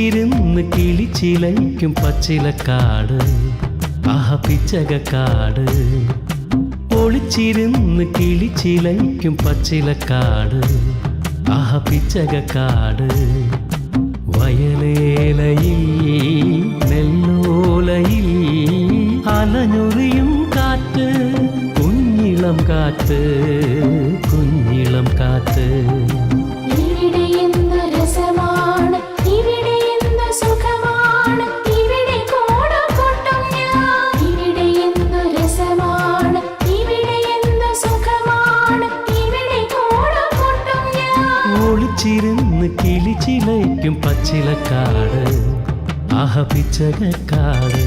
ഒളിച്ചിരുന്ന് കിളിച്ചിലയ്ക്കും പച്ചിലക്കാട് ആഹ പിച്ചകക്കാട്. ഒളിച്ചിരുന്ന് കിളിച്ചിലയ്ക്കും പച്ചിലക്കാട് ആഹ പിച്ചകക്കാട്. വയലേലയിൽ നെല്ലോലയിൽ അലഞ്ഞൊറിയും കാറ്റ്, കുഞ്ഞിളം കാറ്റ്, കുഞ്ഞിളം കാറ്റ്. ഒളിച്ചിരുന്ന് കിളിച്ചിലയ്ക്കും പച്ചിലക്കാട് ആഹ പിച്ചകക്കാട്.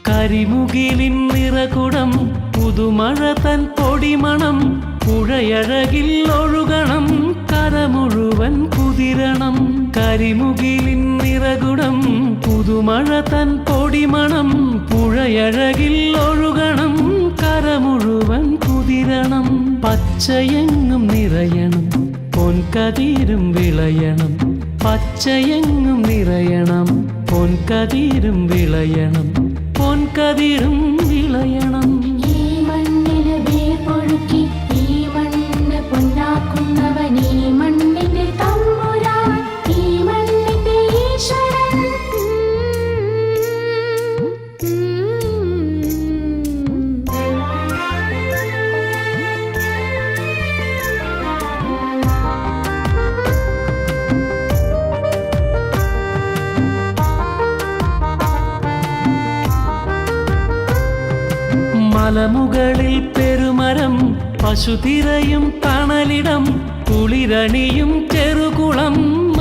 കരിമുകിലിൻ നിറകുടം പുതുമഴ തൻ പൊടിമണം, പുഴയഴകിൽ ഒഴുകണം കര മുഴുവൻ കുതിരണം. കരിമുകിലിൻ നിറകുടം പുതുമഴ തൻ പൊടിമണം, പുഴയഴകിൽ ഒഴുകണം കര മുഴുവൻ കുതിരണം. പച്ചയെങ്ങും നിറയണം പൊൻകതിരും വിളയണം, പച്ചയെങ്ങും നിറയണം പൊൻകതിരും വിളയണം, പൊൻകതിരും വിളയണം. ഈ മണ്ണിന് വേർ പൊഴുക്കി ഈ മണ്ണ് പൊന്നാക്കുന്നവൻ, ഈ മണ്ണിന്റെ തമ്പുരാൻ, ഈ മണ്ണിന്റെ ഈശ്വരൻ. മലമുകളിൽ പെരുമരം പശുതിരയും തണലിടം, കുളിരണിയും ചെറുകുളം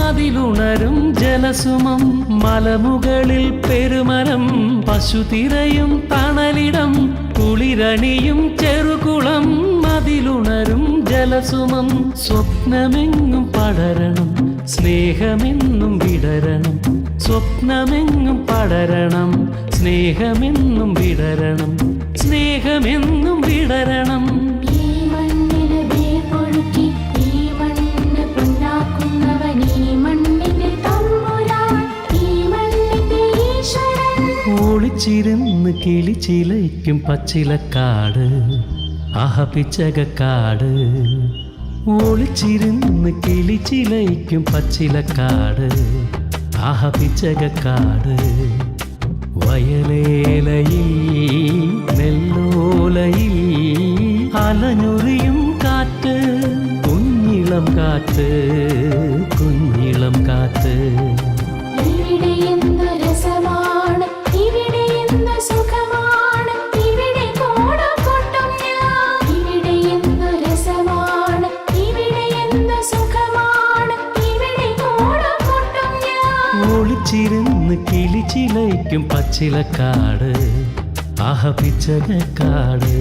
അതിലുണരും ജലസുമം. മലമുകളിൽ പെരുമരം പശുതിരയും തണലിടം, കുളിരണിയും ചെറുകുളം അതിലുണരും ജലസുമം. സ്വപ്നമെങ്ങും പടരണം സ്നേഹമെന്നും വിടരണം, സ്വപ്നമെങ്ങും പടരണം സ്നേഹമെന്നും വിടരണം, സ്നേഹമെന്നും വിടരണം. ഈ മണ്ണിന് വേർ പൊഴുക്കി ഈ മണ്ണ് പൊന്നാക്കുന്നവൻ, ഈ മണ്ണിന്റെ തമ്പുരാൻ, ഈ മണ്ണിന്റെ ഈശ്വരൻ. ഒളിച്ചിരുന്ന് കിളിച്ചിലയ്ക്കും പച്ചിലക്കാട് ആഹ പിച്ചകക്കാട്. ഒളിച്ചിരുന്ന് കിളിച്ചിലയ്ക്കും പച്ചിലക്കാട് ആഹ പിച്ചകക്കാട്. വയലേലയിൽ നെല്ലോലയിൽ അലഞ്ഞൊറിയും കാറ്റ്, കുഞ്ഞിളം കാറ്റ്, കുഞ്ഞിളം കാറ്റ്. ഇവിടെ എന്ത് രസമാണ്, ഇവിടെ എന്ത് സുഖമാണ്, ഇവിടെ കോടക്കൊട്ടും ഞാൻ. ഇവിടെ എന്ത് രസമാണ്, ഇവിടെ എന്ത് സുഖമാണ്, ഇവിടെ കോടക്കൊട്ടും ഞാൻ. ഒളിച്ചിരുന്ന് കിളിച്ചിലയ്ക്കും പച്ചിലക്കാട് ആഹ പിച്ചകക്കാട്.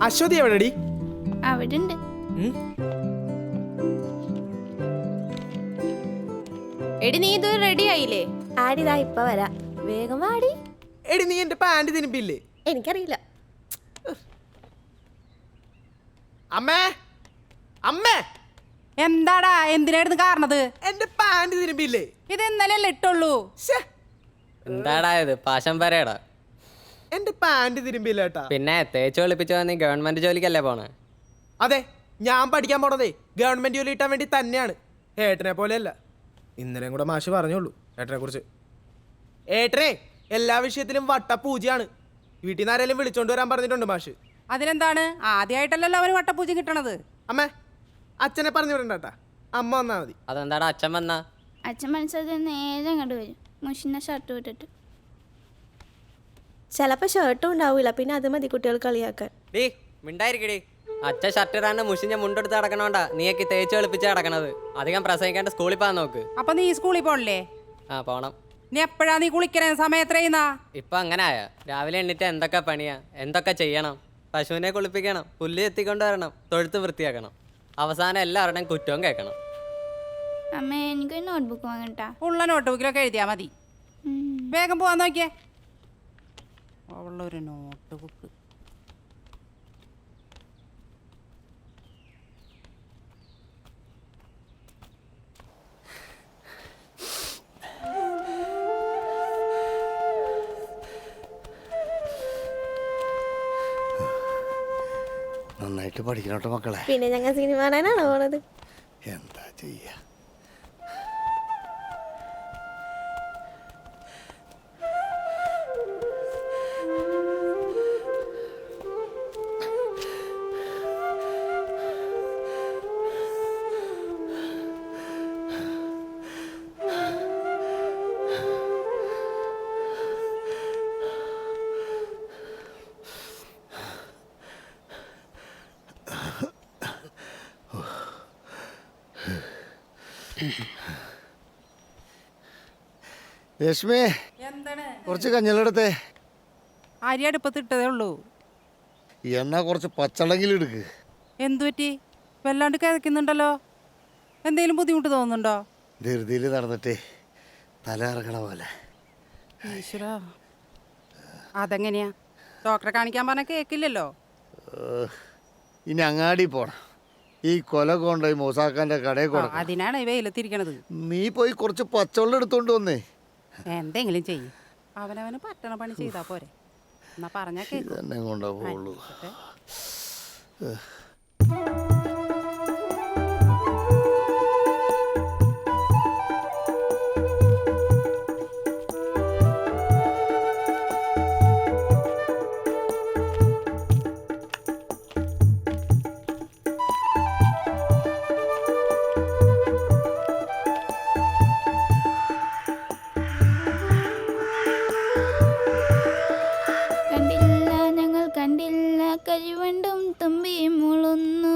അശ്വതി എവിടെടി? അവിടെ ഉണ്ട്. എടി നീ ഇത് റെഡി ആയില്ലേ? ആടിതാ ഇപ്പൊ വരാ, വേഗം വാടി. എടി നീ എന്റെ പാന്റ് തിരുമ്പില്ലേ? എനിക്കറിയില്ല. അമ്മേ അമ്മേ, എന്താടാ, എന്തിനായിരുന്നു കാരണത്? എന്റെ പാന്റ് തിരുമ്പില്ലേ? ഇത് ഇന്നലെ ഇട്ടുള്ളൂ. എന്താടാ ഇത് പാശം പരേടാ? എന്റെ പാന്റ് തിരുമ്പില്ല ഏട്ടാ. പിന്നെ തേച്ച് വെളുപ്പിച്ച് വന്ന് ഗവൺമെന്റ് ജോലിക്കല്ലേ പോണേ? അതെ, ഞാൻ പഠിക്കാൻ പോണതേ ഗവൺമെന്റ് ജോലി കിട്ടാൻ വേണ്ടി തന്നെയാണ്. ഏട്ടനെ പോലെയല്ല. ഇന്നലെയും കൂടെ മാഷ് പറഞ്ഞോളൂ ഏട്ടനെ കുറിച്ച്. ഏട്ടനെ എല്ലാ വിഷയത്തിലും വട്ടപ്പൂജയാണ്. വീട്ടിൽ നിന്ന് ആരെങ്കിലും വിളിച്ചോണ്ട് വരാൻ പറഞ്ഞിട്ടുണ്ട് മാഷ്. അതിനെന്താണ്, ആദ്യമായിട്ടല്ലല്ലോ അവന് വട്ടപ്പൂജ കിട്ടണത്. അമ്മേ, അച്ഛനെ പറഞ്ഞു വിടണ്ടാ, അമ്മ വന്നാ മതി. അതെന്താടാ അച്ഛൻ വന്നാ? അച്ഛൻ മനസ്സിൽ നേരെ അങ്ങോട്ട് വരും, മുഷിന ഷർട്ട് വിട്ടിട്ട്. ചിലപ്പോ ഷർട്ടും ഉണ്ടാവൂല, പിന്നെ അത് മതി കുട്ടികൾ കളിയാക്കാൻ. ഡീ മിണ്ടായിരിക്കടി. അച്ഛൻ ഷർട്ട് ഇടാണ്ട് മുഷിഞ്ഞ മുണ്ടെടുത്ത് നടക്കണോണ്ടാ നീയൊക്കെ തേച്ച് വെളുപ്പിച്ച് നടക്കണത്. അധികം പ്രസംഗിക്കാണ്ട് സ്കൂളിൽ പോകാൻ നോക്ക്. അപ്പൊ നീ സ്കൂളിൽ പോണില്ലേ? ആ പോണം. നീ എപ്പോഴാ നീ കുളിക്കണ സമയം എത്രയുന്നാ? ഇപ്പൊ അങ്ങനെ ആയ രാവിലെ എണ്ണിട്ട് എന്തൊക്കെ പണിയാ, എന്തൊക്കെ ചെയ്യണം. പശുവിനെ കുളിപ്പിക്കണം, പുല്ല് എത്തിക്കൊണ്ട് വരണം, തൊഴുത്ത് വൃത്തിയാക്കണം. അവസാനം എല്ലാവരുടെയും കുറ്റവും കേൾക്കണം. അമ്മ എനിക്കൊരു നോട്ട്ബുക്ക് വാങ്ങട്ടാ. ഉള്ള നോട്ട് ബുക്കിലൊക്കെ എഴുതിയാ മതി. വേഗം പോവാൻ നോക്കിയേ. അവളൊരു നോട്ട് ബുക്ക്. നന്നായിട്ട് പഠിക്കണോട്ടോ മക്കളെ. പിന്നെ ഞങ്ങൾ സിനിമ കാണാനാണോ പോണത്? എന്താ ചെയ്യാ? രശ്മി, എന്താണ്? കുറച്ച് കഞ്ഞലെടുത്തേ. അരി അടുപ്പത്ത് ഇട്ടതേ ഉള്ളൂ. എന്നാ കുറച്ച് പച്ചളെങ്കിലും എടുക്ക്. എന്തു പറ്റി? വല്ലാണ്ട് കിതക്കുന്നുണ്ടല്ലോ. എന്തെങ്കിലും ബുദ്ധിമുട്ട് തോന്നുന്നുണ്ടോ? ധൃതിയിൽ നടന്നിട്ടേ തല ഇറങ്ങണ പോലെ. ഈശ്വരാ, അതെങ്ങനെയാ? ഡോക്ടറെ കാണിക്കാൻ പറഞ്ഞാൽ കേൾക്കില്ലല്ലോ. ഇനി അങ്ങാടി പോണം. ഈ കൊല കൊണ്ടുപോയി മൂസാക്കാന്റെ കടയിൽ കൊടുക്കണം. അതിനാണ് ഈ വെയിലത്തിരിക്കണത്. നീ പോയി കുറച്ച് പച്ചവെള്ളം എടുത്തോണ്ട് വന്നേ. എന്തെങ്കിലും ചെയ്യും. അവനവന് പറ്റണ പണി ചെയ്താ പോരെ. എന്നാ പറഞ്ഞാ കേൾക്കും. ഇതെന്നെ കൊണ്ടാ പോവുള്ളൂ. കണ്ടില്ല ഞങ്ങൾ കണ്ടില്ല, കരിവണ്ടും തുമ്പിയും മുളുന്നു.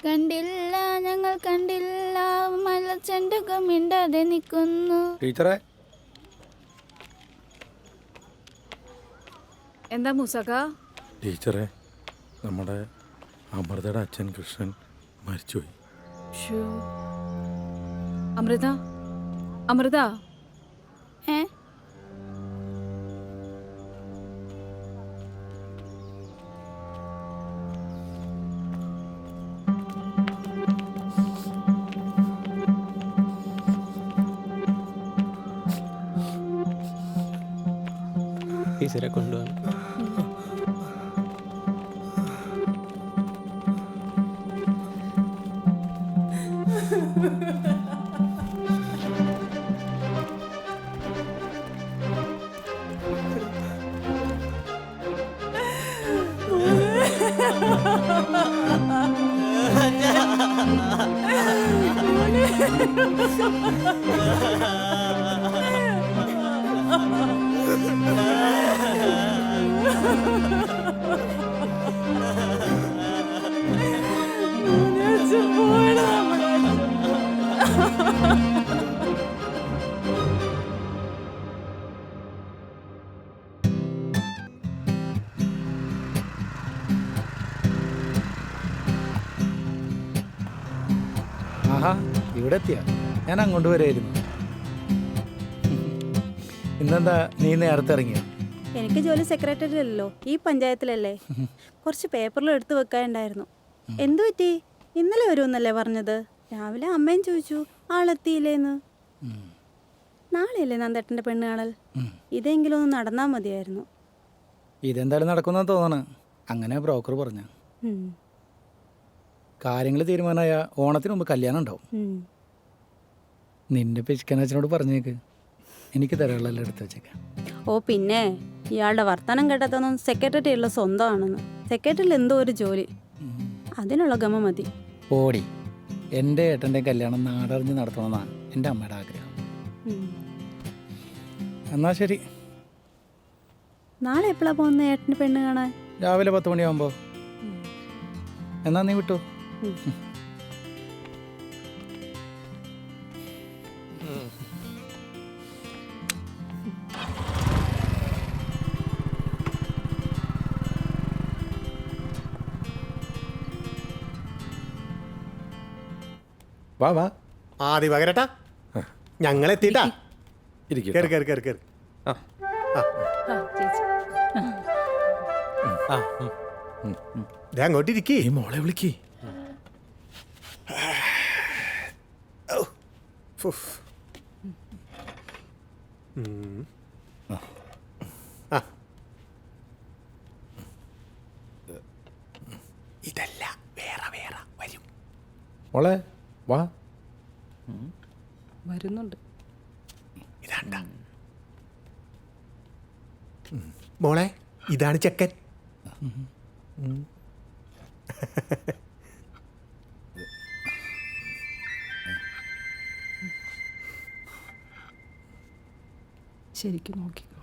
കണ്ടില്ല ഞങ്ങൾ കണ്ടില്ല, മലച്ചെണ്ടുകൾ മിണ്ടാതെ നിൽക്കുന്നു. ടീച്ചറെ, എന്താ മൂസക്ക? ടീച്ചറെ, നമ്മുടെ അമൃതയുടെ അച്ഛൻ കൃഷ്ണൻ മരിച്ചുപോയി. അമൃത, അമൃത, ഏ ടീച്ചറെ കൊണ്ടുപോകണം. ആഹാ ഇവിടെ എത്തിയ ഞാൻ അങ്ങോട്ട് വരായിരുന്നു. ഇന്നെന്താ നീ നേരത്തെ ഇറങ്ങിയ? എനിക്ക് ജോലി സെക്രട്ടറി അല്ലല്ലോ, ഈ പഞ്ചായത്തിലല്ലേ. കുറച്ച് പേപ്പറിൽ എടുത്തു വെക്കാനുണ്ടായിരുന്നു. എന്തു പറ്റി? ഇന്നലെ വരുമെന്നല്ലേ പറഞ്ഞത്? രാവിലെ അമ്മയും ചോദിച്ചു ആളെത്തിയില്ലേന്ന്. നാളെയല്ലേ നന്ദേട്ടൻ്റെ പെണ്ണ് കാണൽ. ഇതെങ്കിലും ഒന്ന് നടന്നാൽ മതിയായിരുന്നു. ഇതെന്തായാലും നടക്കുമെന്നാണ് തോന്നണ. അങ്ങനെ ബ്രോക്കർ പറഞ്ഞ കാര്യങ്ങൾ തീരുമാനമായ ഓണത്തിന് മുമ്പ് കല്യാണം ഉണ്ടാവും. നിന്റെ പിശുക്കനച്ഛനോട് പറഞ്ഞേക്ക്, എനിക്ക് തരാനുള്ളതെല്ലാം എടുത്ത് വെച്ചേക്കാം. ഓ പിന്നെ ഇയാളുടെ വർത്തമാനം കേട്ടതൊന്നും സെക്രട്ടറി ഉള്ള സ്വന്തമാണെന്ന്. സെക്രട്ടറിയിൽ എന്തോ ഒരു ജോലി, അതിനുള്ള ഗമ മതി. ഓടി എൻ്റെ ഏട്ടൻ്റെ കല്യാണം നാടറിഞ്ഞ് നടത്തണമെന്നാണ് എൻ്റെ അമ്മയുടെ ആഗ്രഹം. എന്നാ ശരി, നാളെ എപ്പോഴാണ് പോകുന്നത് ഏട്ടന് പെണ്ണ് കാണാൻ? രാവിലെ 10 മണിയാകുമ്പോൾ. എന്നാ നീ വിട്ടു. വാ വാ ആദ്യ പകരട്ടാ ഞങ്ങൾ എത്തിയിട്ടാ. ഇരിക്കും. കേറി കേറി കേറി കേറി. അങ്ങോട്ട് ഇരിക്കേ. ഈ മോളെ വിളിക്കേ. ഇതല്ല വേറെ വേറെ വരും. മോളെ വാ. വരുന്നുണ്ട്. ഇതാണ്ട മോളെ, ഇതാണ് ചെക്കൻ. ശരിക്കും നോക്കിക്കോ.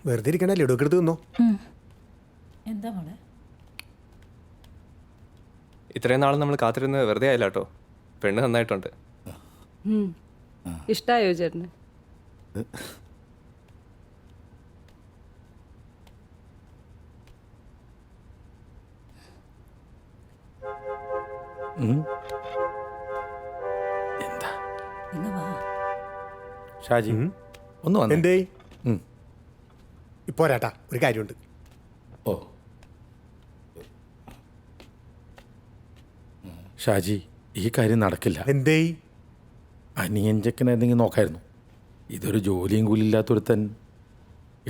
വെറുതെ ഇരിക്കണ ലഡു ഒക്കെ എടുത്ത് തിന്നോ. എന്താ മോളെ? ഇത്രയും നാളും നമ്മൾ കാത്തിരുന്ന് വെറുതെ ആയില്ല കേട്ടോ. പെണ്ണ് നന്നായിട്ടുണ്ട്. ഇഷ്ടായോ ചേട്ടന്? എന്താ ഇന്ന് വാ. ഷാജി ഒന്ന് വന്നേ. എന്തേ ഇപ്പോ രാട്ടാ, ഒരു കാര്യമുണ്ട്. ഓ ഷാജി, ഈ കാര്യം നടക്കില്ല. എന്തേ? അനിയൻ ചെക്കനെ എന്തെങ്കിലും നോക്കായിരുന്നു. ഇതൊരു ജോലിയും കൂലില്ലാത്തൊരുത്തൻ.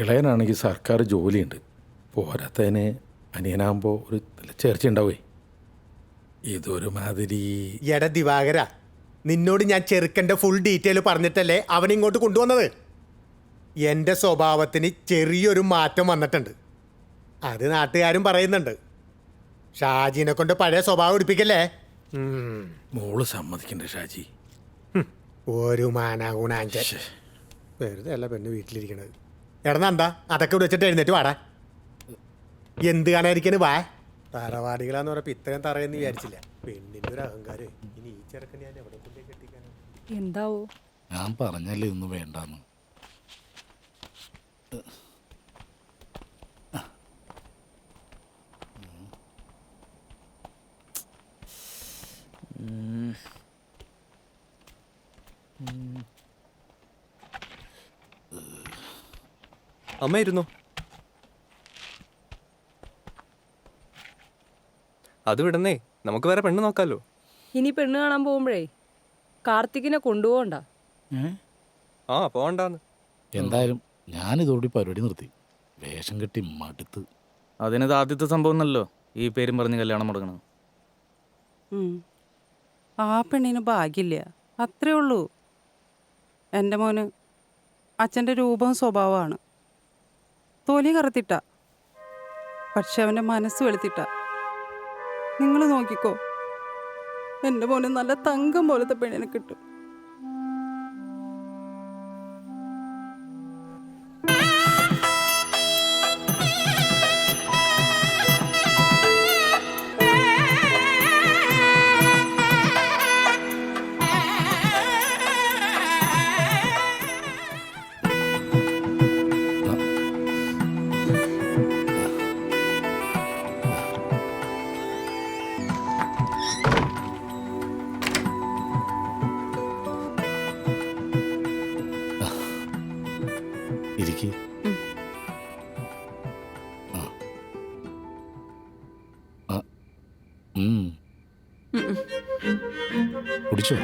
ഇളയനാണെങ്കിൽ സർക്കാർ ജോലിയുണ്ട്. പോരാത്തതിന് അനിയനാകുമ്പോൾ ഒരു നല്ല ചേർച്ച ഉണ്ടാവേ. ഇതൊരു മാതിരി. എട ദിവാകര, നിന്നോട് ഞാൻ ചെറുക്കൻ്റെ ഫുൾ ഡീറ്റെയിൽ പറഞ്ഞിട്ടല്ലേ അവൻ ഇങ്ങോട്ട് കൊണ്ടുവന്നത്. എൻ്റെ സ്വഭാവത്തിന് ചെറിയൊരു മാറ്റം വന്നിട്ടുണ്ട്. അത് നാട്ടുകാരും പറയുന്നുണ്ട്. ഷാജിനെ കൊണ്ട് പഴയ സ്വഭാവം എടുപ്പിക്കല്ലേ. മോള് സമ്മതിക്കണ്ടേ ഷാജി? ഒരു മാനാഗുണാഞ്ച വെറുതെ അല്ല പെണ്ണ് വീട്ടിലിരിക്കണത്. എടന്നാ അതൊക്കെ ഇവിടെ വെച്ചിട്ട് എഴുന്നേറ്റ് വാടാ. എന്ത് കാണാതിരിക്കണ് വാ. തറവാടികളാന്ന് പറഞ്ഞപ്പോ ഇത്രയും തറയെന്ന് വിചാരിച്ചില്ല. പെണ്ണിന്റെ ഒരു അഹങ്കാരം. ഇനി ഈ ചെറുക്കൻ ഞാൻ എവിടെ കൊണ്ടേ കെട്ടിക്കാനാണ്? എന്താവോ? ഞാൻ പറഞ്ഞല്ലേ ഒന്നും വേണ്ടാന്ന്. അമ്മ ഇരുന്നോ? അത് വിടന്നേ, നമുക്ക് വേറെ പെണ്ണ് നോക്കാലോ. ഇനി പെണ്ണ് കാണാൻ പോകുമ്പോഴേ കാർത്തികിനെ കൊണ്ടുപോകണ്ട. ആ പോകണ്ടാന്ന്. എന്തായാലും ഞാനിതോടെ പരിപാടി നിർത്തി. വേഷം കെട്ടി മടുത്ത്. അതിനത് ആദ്യത്തെ സംഭവം എന്നല്ലോ ഈ പേരും പറഞ്ഞ് കല്യാണം മുടങ്ങണം. ആ പെണ്ണിന് ഭാഗ്യമില്ല, അത്രേ ഉള്ളൂ. എൻ്റെ മോന് അച്ഛൻ്റെ രൂപവും സ്വഭാവമാണ്. തൊലി കറുത്തിട്ട, പക്ഷെ അവൻ്റെ മനസ്സ് വെളുത്തിട്ട. നിങ്ങൾ നോക്കിക്കോ, എൻ്റെ മോന് നല്ല തങ്കം പോലത്തെ പെണ്ണിനെ കിട്ടും. കുടിച്ചോ.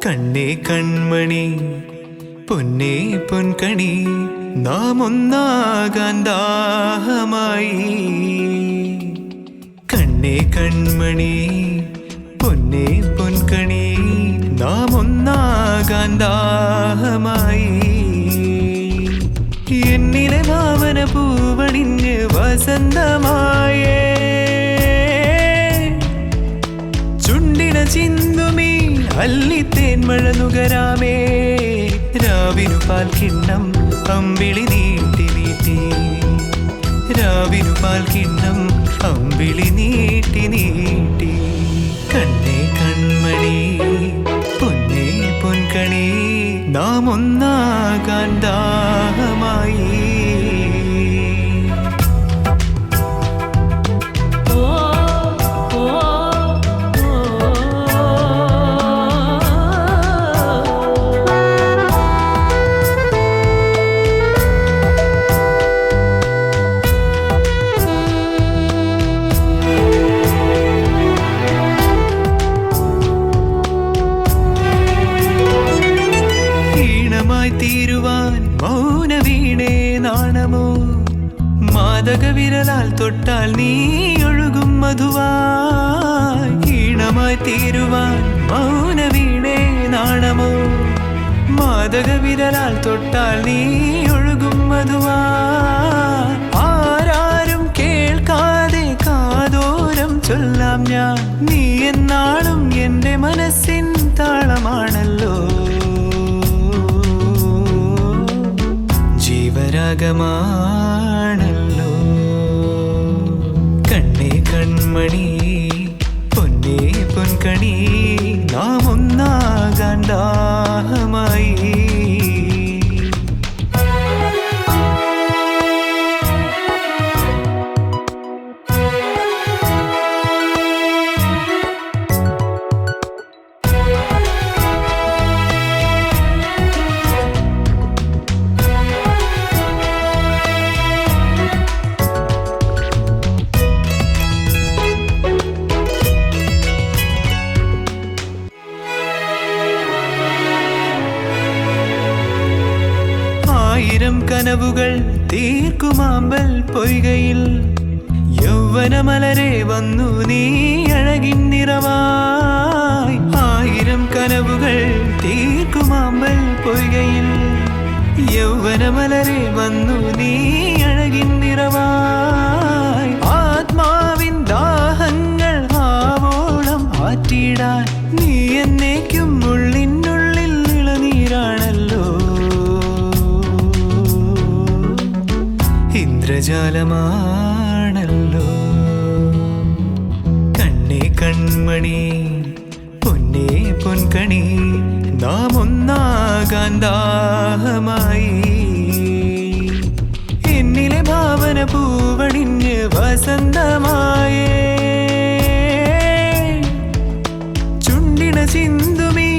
കണ്ണേ കൺമണി പൊന്നേ പൊൻകണി നാം ഒന്നാകാൻ ദാഹമായി. കണ്ണേ കൺമണി പൊന്നേ പൊൻകണി നാം ഒന്നാകാൻ ദാഹമായി. എന്നിലെ ഭാവന പൂവണിഞ്ഞ് വസന്തമായേ ചുണ്ടിന ചിന്തുമീ അല്ലിത്തേൻ മഴ നുകരാമേ. രാവിനു പാൽ കിണ്ണം അമ്പിളി നീട്ടി നീട്ടി, രാവിനു പാൽ കിണ്ണം അമ്പിളി നീട്ടി നീട്ടി. കണ്ണേ കൺമണി പൊന്നേ പൊൻകണി നാം ഒന്നാകാൻ ദാഹമായി. തീരുവാൻ മൗന വീണേ നാണമോ, മാദക വിരലാൽ തൊട്ടാൽ നീ ഒഴുകും മധുവായി. ഈണമായി തീരുവാൻ മൗന വീണേ നാണമോ, മാദക വിരലാൽ തൊട്ടാൽ നീ ഒഴുകും മധുവായി. ആരാരും കേൾക്കാതെ കാതോരം ചൊല്ലാം ഞാൻ, നീ എന്നാളും എൻ്റെ മനസ്സിൻ താളമാണല്ലോ. ജീവരാഗമാണല്ലോ. കണ്ണേ കൺമണി പൊന്നേ പൊൻകണി നാം ഒന്നാകാൻ ദാഹമായി. ആയിരം കനവുകൾ തീർക്കുമാമ്പൽ പൊയ്കയിൽ യൗവനമലരെ വന്നു നീ അഴകിൻ നിറവായി. ആയിരം കനവുകൾ തീർക്കുമാമ്പൽ പൊയ്കയിൽ യൗവനമലരെ വന്നു നീ അഴകിൻ നിറവായി. ആത്മാവിൻ ദാഹങ്ങൾ ആവോളം ആറ്റിടാൻ നീ എന്നേക്കും ഉള്ളിനുള്ളിൽ ഇളനീരാണല്ലോ. ഇന്ദ്രജാലമാണല്ലോ. കണ്ണേ കൺമണി പൊന്നേ പൊൻകണി നാം ഒന്നാകാൻ ദാഹമായി. എന്നിലെ ഭാവന പൂവണിഞ്ഞ് വസന്തമായേ ചുണ്ടിന ചിന്തുമീ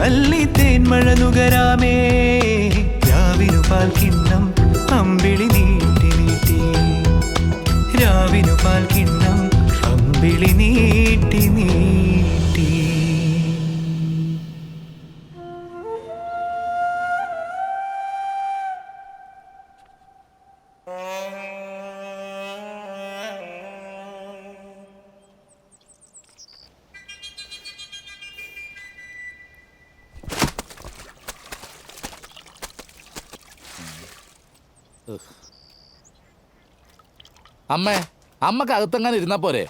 അല്ലിത്തേൻ മഴ നുകരാമേ. രാവിനു പാൽ കിണ്ണം അമ്പിളി നീട്ടി നീട്ടി, രാവിനു പാൽ കിണ്ണം അമ്പിളി നീട്ടി നീട്ടി. അമ്മക്ക് അകത്തെങ്ങാനും ഇരുന്നാ പോരെ?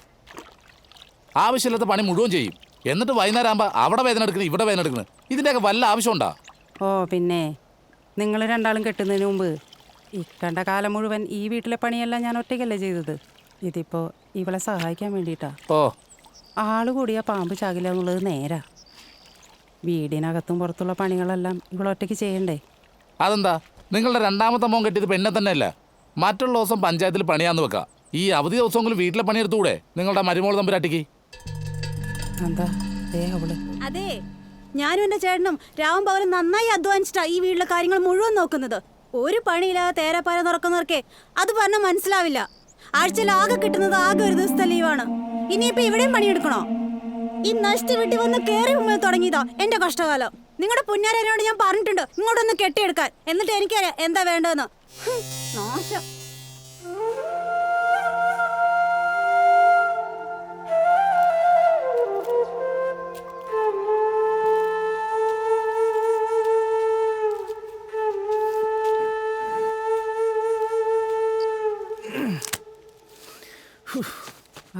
ആവശ്യമില്ലാത്ത പണി മുഴുവൻ ചെയ്യും, എന്നിട്ട് വൈകുന്നേരം ആകുമ്പോൾ അവിടെ വേദന എടുക്കണം, ഇവിടെ വേദന എടുക്കണം. ഇതിൻ്റെയൊക്കെ വല്ല ആവശ്യമുണ്ടോ? ഓ പിന്നെ നിങ്ങൾ രണ്ടാളും കെട്ടുന്നതിന് മുമ്പ് ഇക്കണ്ട കാലം മുഴുവൻ ഈ വീട്ടിലെ പണിയെല്ലാം ഞാൻ ഒറ്റയ്ക്കല്ലേ ചെയ്തത്. ഇതിപ്പോൾ ഇവളെ സഹായിക്കാൻ വേണ്ടിയിട്ടാ. ഓ, ആള് കൂടിയാ പാമ്പ് ചാകില്ല എന്നുള്ളത് നേരാ. വീടിനകത്തും പുറത്തുള്ള പണികളെല്ലാം ഇവളൊറ്റയ്ക്ക് ചെയ്യണ്ടേ? അതെന്താ? നിങ്ങളുടെ രണ്ടാമത്തെ മോൻ കെട്ടിയത് പെണ്ണെ തന്നെയല്ല. മറ്റുള്ള ദിവസം പഞ്ചായത്തിൽ പണിയാന്ന് വെക്കാം. ഈ അവധി ദിവസമെങ്കിലും വീട്ടിലെ പണിയെടുത്തുകൂടെ നിങ്ങളുടെ മരുമോൾ തമ്പുരാട്ടിക്ക്? എന്താ അവള്? അതെ, ഞാനും എൻ്റെ ചേട്ടനും രാവും പകലും നന്നായി അധ്വാനിച്ചിട്ടാ ഈ വീട്ടിലെ കാര്യങ്ങൾ മുഴുവൻ നോക്കുന്നത്. ഒരു പണിയില്ലാതെ തേരപ്പാര തുറക്കുന്നവർക്കേ അത് പറഞ്ഞാൽ മനസ്സിലാവില്ല. ആഴ്ചയിൽ ആകെ കിട്ടുന്നത് ആകെ ഒരു ദിവസത്തെ ലീവാണ്. ഇനിയിപ്പോ ഇവിടെയും പണിയെടുക്കണോ? ഈ നഷ്ട വീട്ടിൽ വന്ന് കയറി മുമ്പിൽ തുടങ്ങിയതാ എന്റെ കഷ്ടകാലം. നിങ്ങളുടെ പുന്നാരനോട് ഞാൻ പറഞ്ഞിട്ടുണ്ട് ഇങ്ങോട്ടൊന്ന് കെട്ടിയെടുക്കാൻ. എന്നിട്ട് എനിക്കറിയാം എന്താ വേണ്ടതെന്ന്. നാശം.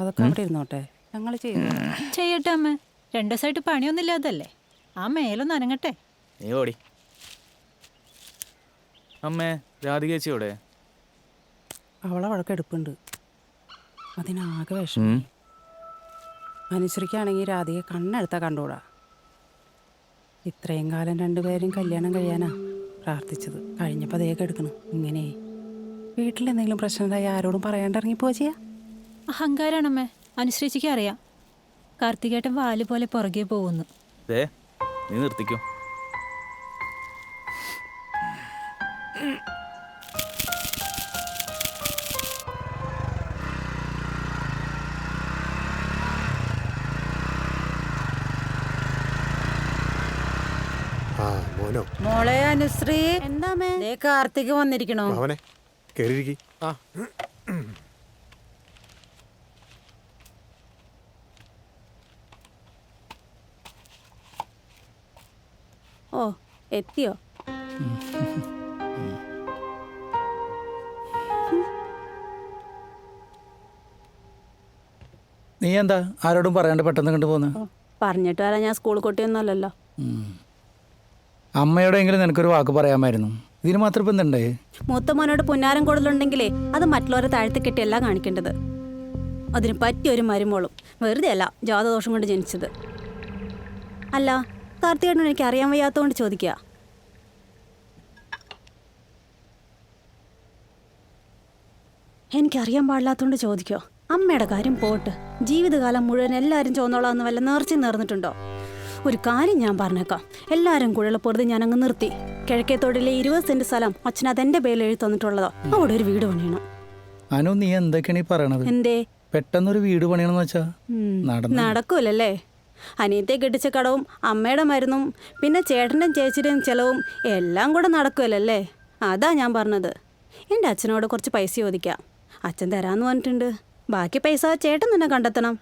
അതൊക്കെ അവിടെ ഇരുന്നോട്ടെ, ഞങ്ങൾ ചെയ്യട്ടെ അമ്മ. 2 ദിവസമായിട്ട് പണിയൊന്നുമില്ലാതല്ലേ, ആ മേലൊന്ന് അനങ്ങട്ടെ. നീ ഓടി. അമ്മേ, രാധികേച്ചിയോടെ? അവളെ വഴക്കെടുപ്പുണ്ട്, അതിനാകെ വിഷമം. അനുസരിക്കുകയാണെങ്കിൽ രാധികയെ കണ്ണെടുത്താൽ കണ്ടുകൂടാ. ഇത്രയും കാലം രണ്ടുപേരും കല്യാണം കഴിയാനാ പ്രാർത്ഥിച്ചത്. കഴിഞ്ഞപ്പോൾ അതേ എടുക്കണം. ഇങ്ങനെ വീട്ടിലെന്തെങ്കിലും പ്രശ്നം ഉണ്ടായി ആരോടും പറയാണ്ട് ഇറങ്ങിപ്പോ ചെയ്യാ. അഹങ്കാരാണമ്മേ, അനുസരിച്ചിക്ക് അറിയാം. കാർത്തികേട്ടൻ വാല് പോലെ പുറകെ പോകുന്നു. നീ നിർത്തിക്കോ. മോളെ അനുശ്രീ, എന്താ കാർത്തിക് വന്നിരിക്കണോ? ഓ, എത്തിയോ? നീ എന്താ ആരോടും പറയാണ്ട് പെട്ടെന്ന് കണ്ടുപോകുന്നത്? പറഞ്ഞിട്ട് വരാൻ ഞാൻ സ്കൂൾ കുട്ടിയൊന്നുമല്ലല്ലോ. അമ്മയോടെങ്കിലും നിനക്കൊരു വാക്ക് പറയാമായിരുന്നു. ഇതിന് മാത്രം ഇപ്പം എന്തുണ്ടേ? മൂത്ത മോനോട് പുന്നാരം കൂടുതലുണ്ടെങ്കിലേ അത് മറ്റുള്ളവരെ താഴ്ത്തി കെട്ടിയല്ല കാണിക്കേണ്ടത്. അതിന് പറ്റിയൊരു മരുമോളും വെറുതെ അല്ല ജാതദോഷം കൊണ്ട് ജനിച്ചത്. അല്ല, കാർത്തികേട്ടൻ എനിക്ക് അറിയാൻ വയ്യാത്തതുകൊണ്ട് ചോദിക്കുക. എനിക്കറിയാൻ പാടില്ലാത്തതുകൊണ്ട് ചോദിക്കോ? അമ്മയുടെ കാര്യം പോട്ട്, ജീവിതകാലം മുഴുവൻ എല്ലാവരും ചോന്നോളാന്ന് വല്ല നേർച്ച നേർന്നിട്ടുണ്ടോ? ഒരു കാര്യം ഞാൻ പറഞ്ഞേക്കാം, എല്ലാവരും കൂടെയുള്ള പൊറുതി ഞാൻ അങ്ങ് നിർത്തി. കിഴക്കേത്തോടിലെ 20 സെന്റ് സ്ഥലം അച്ഛൻ അതെന്റെ പേരിൽ എഴുതി തന്നിട്ടുള്ളതോ. അവിടെ ഒരു വീട് പണിയണം. അനു, നീ എന്തൊക്കെയാണ് ഈ പറയണത്? എന്തേ? പെട്ടെന്നൊരു വീട് പണിയണമെന്ന് വെച്ചാ നടക്കൂലല്ലേ? അനിയത്തെ കെട്ടിച്ച കടവും അമ്മയുടെ മരുന്നും പിന്നെ ചേട്ടൻ്റെയും ചേച്ചിയുടെയും ചെലവും എല്ലാം കൂടെ നടക്കുമല്ലേ? അതാ ഞാൻ പറഞ്ഞത്. എൻ്റെ അച്ഛനോട് കുറച്ച് പൈസ ചോദിക്കാം, അച്ഛൻ തരാമെന്ന് പറഞ്ഞിട്ടുണ്ട്. ബാക്കി പൈസ ചേട്ടൻ തന്നെ കണ്ടെത്തണം.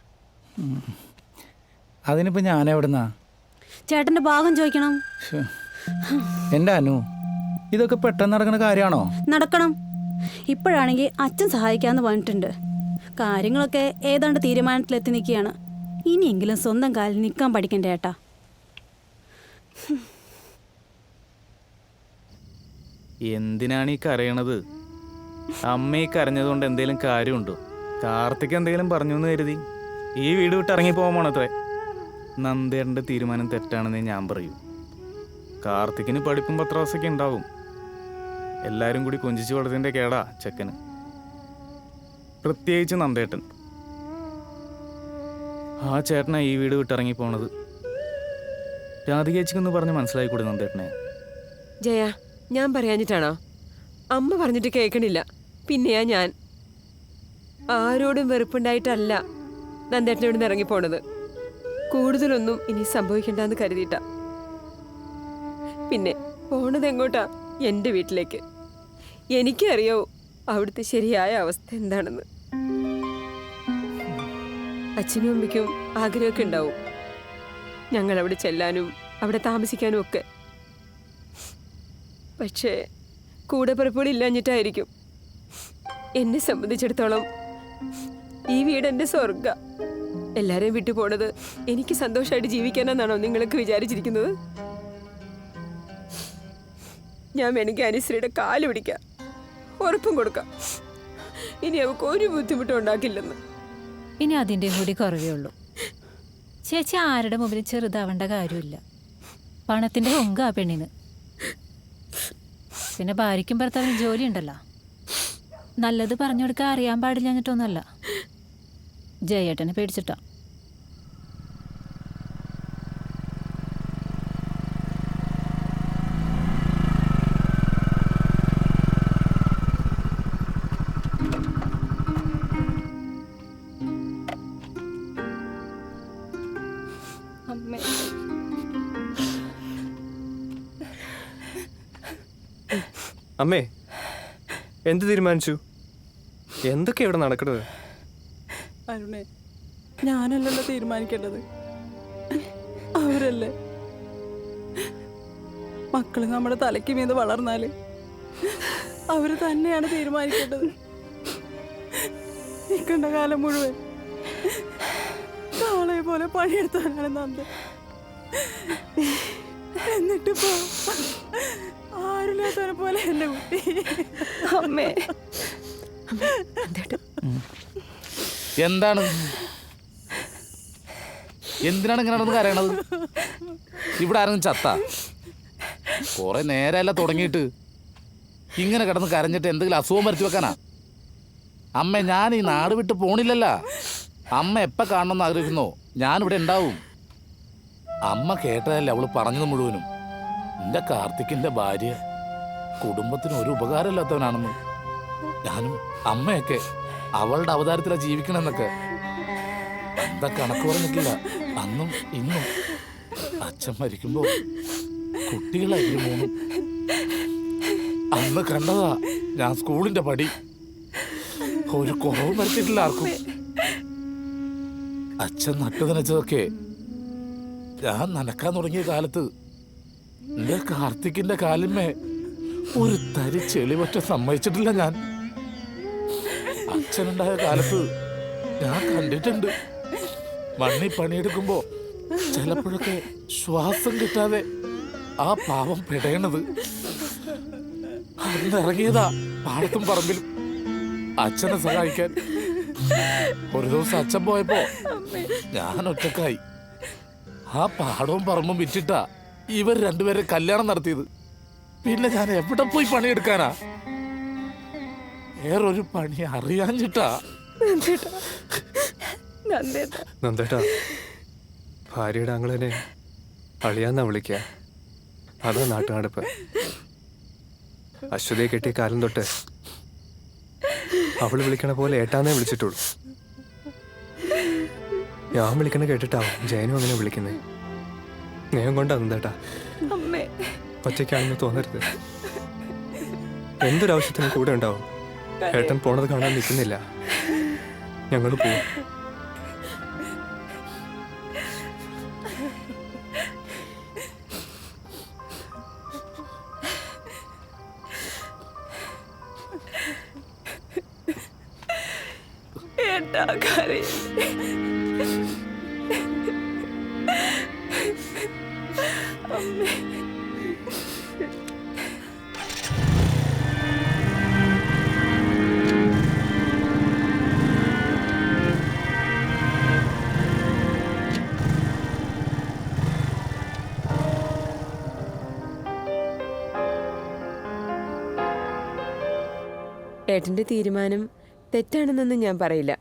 അതിനിപ്പോൾ ഞാൻ എവിടുന്നാ? ചേട്ടൻ്റെ ഭാഗം ചോദിക്കണം. എൻ്റെ അനു, ഇതൊക്കെ പെട്ടെന്ന് നടക്കുന്ന കാര്യമാണോ? നടക്കണം. ഇപ്പോഴാണെങ്കിൽ അച്ഛൻ സഹായിക്കാമെന്ന് പറഞ്ഞിട്ടുണ്ട്. കാര്യങ്ങളൊക്കെ ഏതാണ്ട് തീരുമാനത്തിലെത്തി നിൽക്കുകയാണ്. ഇനിയെങ്കിലും സ്വന്തം കാലിൽ നിൽക്കാൻ പഠിക്കണ്ടേ ഏട്ടാ? എന്തിനാണ് ഈ കരയണത്? അമ്മ ഈ കരഞ്ഞതുകൊണ്ട് എന്തെങ്കിലും കാര്യമുണ്ടോ? കാർത്തിക് എന്തെങ്കിലും പറഞ്ഞു എന്ന് കരുതി ഈ വീട് വിട്ട് ഇറങ്ങി പോകാമോണത്രേ. നന്ദേട്ടൻ്റെ തീരുമാനം തെറ്റാണെന്നേ ഞാൻ പറയൂ. കാർത്തിക്കിന് പഠിപ്പും പത്രാസൊക്കെ ഉണ്ടാവും. എല്ലാവരും കൂടി കൊഞ്ചിച്ച് വളർത്തിൻ്റെ കേടാ ചെക്കന്, പ്രത്യേകിച്ച് നന്ദേട്ടൻ. ആ ചേട്ടനാ ഈ വീട് വിട്ടിറങ്ങി പോണത്. രാധികേച്ചിക്കൊന്ന് പറഞ്ഞ് മനസ്സിലായിക്കൂടെ നന്ദേട്ടനെ? ജയ, ഞാൻ പറയാഞ്ഞിട്ടാണോ? അമ്മ പറഞ്ഞിട്ട് കേൾക്കണില്ല. പിന്നെയാ ഞാൻ. ആരോടും വെറുപ്പുണ്ടായിട്ടല്ല നന്ദേട്ടനെ ഇവിടുന്ന് ഇറങ്ങിപ്പോണത്. കൂടുതലൊന്നും ഇനി സംഭവിക്കണ്ടെന്ന് കരുതിയിട്ടാ. പിന്നെ പോണത് എങ്ങോട്ടാ? എൻ്റെ വീട്ടിലേക്ക്. എനിക്കറിയാവൂ അവിടുത്തെ ശരിയായ അവസ്ഥ എന്താണെന്ന്. അച്ഛനും അമ്മയ്ക്കും ആഗ്രഹമൊക്കെ ഉണ്ടാവും ഞങ്ങൾ അവിടെ ചെല്ലാനും അവിടെ താമസിക്കാനും ഒക്കെ. പക്ഷേ കൂടെ പിറപ്പുകളില്ലാഞ്ഞിട്ടായിരിക്കും. എന്നെ സംബന്ധിച്ചിടത്തോളം ഈ വീട് എൻ്റെ സ്വർഗ. എല്ലാരെയും വിട്ടു പോണത് എനിക്ക് സന്തോഷമായിട്ട് ജീവിക്കാനെന്നാണോ നിങ്ങളൊക്കെ വിചാരിച്ചിരിക്കുന്നത്? ഞാൻ വേണമെങ്കിൽ അനുശ്രീയുടെ കാല് പിടിക്കാം, ഉറപ്പും കൊടുക്കാം, ഇനി അവൾക്ക് ഒരു ബുദ്ധിമുട്ടും ഉണ്ടാക്കില്ലെന്ന്. ഇനി അതിൻ്റെ കൂടി കുറവേ ഉള്ളൂ. ചേച്ചി ആരുടെ മുമ്പിൽ ചെറുതാവേണ്ട കാര്യമില്ല. പണത്തിൻ്റെ ഹൊങ്ക ആ പെണ്ണിന്. പിന്നെ ഭാര്യയ്ക്കും ഭർത്താവിനും ജോലി ഉണ്ടല്ലോ. നല്ലത് പറഞ്ഞു കൊടുക്കാൻ അറിയാൻ പാടില്ല എന്നിട്ടൊന്നുമല്ല. ജയേട്ടനെ പേടിച്ചിട്ടാ. അമ്മേ, അമ്മേ, എന്ത് തീരുമാനിച്ചു? എന്തൊക്കെയാ ഇവിടെ നടക്കുന്നത്? അരുണേ, ഞാനല്ലല്ലോ തീരുമാനിക്കേണ്ടത്, അവരല്ലേ. മക്കള് നമ്മുടെ തലയ്ക്ക് മീത് വളർന്നാല് അവര് തന്നെയാണ് തീരുമാനിക്കേണ്ടത്. നിൽക്കേണ്ട കാലം മുഴുവൻ കാളയെ പോലെ പണിയെടുത്താനാണ് നന്ദ. എന്നിട്ടിപ്പോ ആരില്ലാത്തവനെ പോലെ എന്റെ കുട്ടി. അമ്മേ, എന്താണ് എന്തിനാണ് ഇങ്ങനെ നടന്ന് കരയണത്? ഇവിടെ ആരെങ്കിലും ചത്ത? കുറെ നേരമല്ല തുടങ്ങിയിട്ട്. ഇങ്ങനെ കിടന്ന് കരഞ്ഞിട്ട് എന്തെങ്കിലും അസുഖം വരുത്തി വെക്കാനാ? അമ്മ, ഞാൻ ഈ നാട് വിട്ട് പോണില്ലല്ല. അമ്മ എപ്പോൾ കാണണമെന്ന് ആഗ്രഹിക്കുന്നോ ഞാനിവിടെ ഉണ്ടാവും. അമ്മ കേട്ടതല്ലേ അവള് പറഞ്ഞത് മുഴുവനും. എൻ്റെ കാർത്തിക്കിൻ്റെ ഭാര്യ കുടുംബത്തിന് ഒരു ഉപകാരമില്ലാത്തവനാണെന്ന്. ഞാനും അമ്മയൊക്കെ അവളുടെ അവതാരത്തിലാണ് ജീവിക്കണമെന്നൊക്കെ എന്താ കണക്ക് പറഞ്ഞിട്ടില്ല. അന്നും ഇന്നും അച്ഛൻ മരിക്കുമ്പോ കുട്ടികളായിരുന്നു മൂന്നും. അന്ന് കണ്ടതാ ഞാൻ സ്കൂളിന്റെ പടി. ഒരു കുറവും വരുത്തിയിട്ടില്ല ആർക്കും. അച്ഛൻ നട്ടു നനച്ചതൊക്കെ ഞാൻ നനക്കാൻ തുടങ്ങിയ കാലത്ത് എന്റെ കാർത്തിക്കിന്റെ കാലിന്മേ ഒരു തരി ചെളിവറ്റ സമ്മതിച്ചിട്ടില്ല ഞാൻ. അച്ഛനുണ്ടായ കാലത്ത് ഞാൻ കണ്ടിട്ടുണ്ട് മണ്ണി പണിയെടുക്കുമ്പോ ചിലപ്പോഴൊക്കെ ശ്വാസം കിട്ടാതെ ആ പാവം പിടയണത്. അന്നിറങ്ങിയതാ പാടത്തും പറമ്പിലും അച്ഛനെ സഹായിക്കാൻ. ഒരു ദിവസം അച്ഛൻ പോയപ്പോ ഞാൻ ഒറ്റക്കായി. ആ പാടവും പറമ്പും വിറ്റിട്ടാ ഇവർ രണ്ടുപേരെ കല്യാണം നടത്തിയത്. പിന്നെ ഞാൻ എവിടെ പോയി പണിയെടുക്കാനാ? വേറൊരു പണി അറിയാഞ്ഞിട്ടാ. നന്ദേട്ടാ, ഭാര്യയുടെ ആങ്ങളെന്നെ അളിയാന്നാ വിളിക്കുക. അതാ നാട്ടുനടപ്പ്. അശ്വതിയെ കെട്ടിയ കാലം തൊട്ട് അവള് വിളിക്കണ പോലെ ഏട്ടാന്നേ വിളിച്ചിട്ടുള്ളൂ. ഞാൻ വിളിക്കണ കേട്ടിട്ടാവും ജയനും അങ്ങനെ വിളിക്കുന്നേ. സ്നേഹം കൊണ്ടാ നന്ദേട്ടാ. ഒറ്റയ്ക്കാണെന്ന് തോന്നരുത്. എന്തൊരാവശ്യത്തിനും കൂടെ ഉണ്ടാവും. ഏട്ടൻ പോണത് കാണാൻ നിൽക്കുന്നില്ല. ഞങ്ങൾ പോവും. ഏട്ടൻ്റെ തീരുമാനം തെറ്റാണെന്നൊന്നും ഞാൻ പറയില്ല.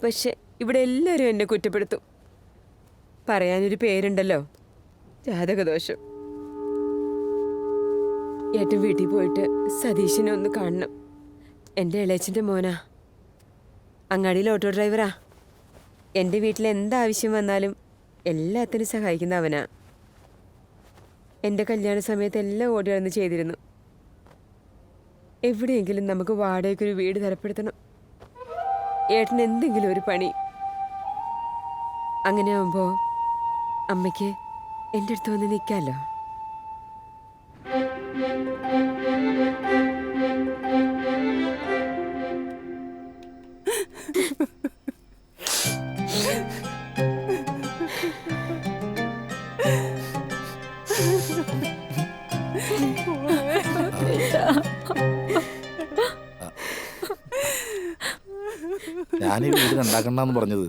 പക്ഷെ ഇവിടെ എല്ലാവരും എന്നെ കുറ്റപ്പെടുത്തും. പറയാനൊരു പേരുണ്ടല്ലോ, ജാതകദോഷം. ഏട്ടൻ വീട്ടിൽ പോയിട്ട് സതീശനെ ഒന്ന് കാണണം. എൻ്റെ ഇളയച്ചൻ്റെ മോനാ, അങ്ങാടിയിൽ ഓട്ടോ ഡ്രൈവറാ. എൻ്റെ വീട്ടിൽ എന്താവശ്യം വന്നാലും എല്ലാത്തിനും സഹായിക്കുന്ന അവനാ. എൻ്റെ കല്യാണ സമയത്ത് എല്ലാം ഓടി നടന്ന് ചെയ്തിരുന്നു. എവിടെയെങ്കിലും നമുക്ക് വാടകയ്ക്കൊരു വീട് തരപ്പെടുത്തണം. ഏട്ടന് എന്തെങ്കിലും ഒരു പണി. അങ്ങനെ ആവുമ്പോൾ അമ്മയ്ക്ക് എൻ്റെ അടുത്ത് വന്ന് നിൽക്കാമല്ലോ. ഞാനീ വീട് ഉണ്ടാക്കണ്ടെന്ന് പറഞ്ഞത്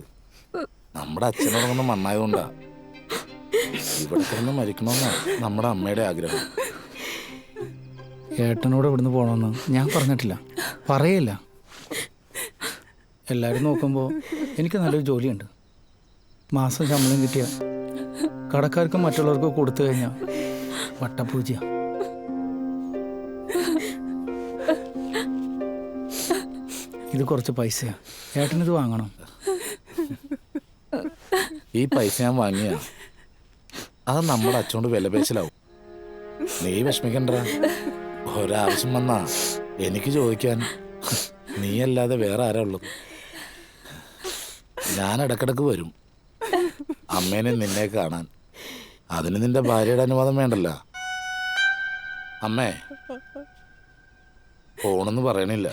നമ്മുടെ അച്ഛനുറങ്ങുന്ന മണ്ണായതുകൊണ്ടാ. ഇവിടെ കിടന്ന് മരിക്കണമെന്നാ നമ്മുടെ അമ്മയുടെ ആഗ്രഹം. ഏട്ടനോട് ഇവിടുന്ന് പോകണമെന്ന് ഞാൻ പറഞ്ഞിട്ടില്ല, പറയില്ല. എല്ലാവരും നോക്കുമ്പോൾ എനിക്ക് നല്ലൊരു ജോലിയുണ്ട്. മാസം ശമ്പളം കിട്ടിയ കടക്കാർക്കും മറ്റുള്ളവർക്കും കൊടുത്തു കഴിഞ്ഞാൽ വട്ടപ്പൂജ. ഇത് കുറച്ച് പൈസയാണ്, ഏട്ടനിത് വാങ്ങണം. ഈ പൈസ ഞാൻ വാങ്ങിയ അത് നമ്മുടെ അച്ഛനോട് വിലപേശലാവും. നീ വിഷമിക്കണ്ട. ഒരാവശ്യം വന്നാ എനിക്ക് ചോദിക്കാൻ നീയല്ലാതെ വേറെ ആരാ ഉള്ളത്? ഞാൻ ഇടക്കിടക്ക് വരും അമ്മേനെ നിന്നെ കാണാൻ. അതിന് നിന്റെ ഭാര്യയുടെ അനുവാദം വേണ്ടല്ല. അമ്മേ പോണെന്ന് പറയണില്ല.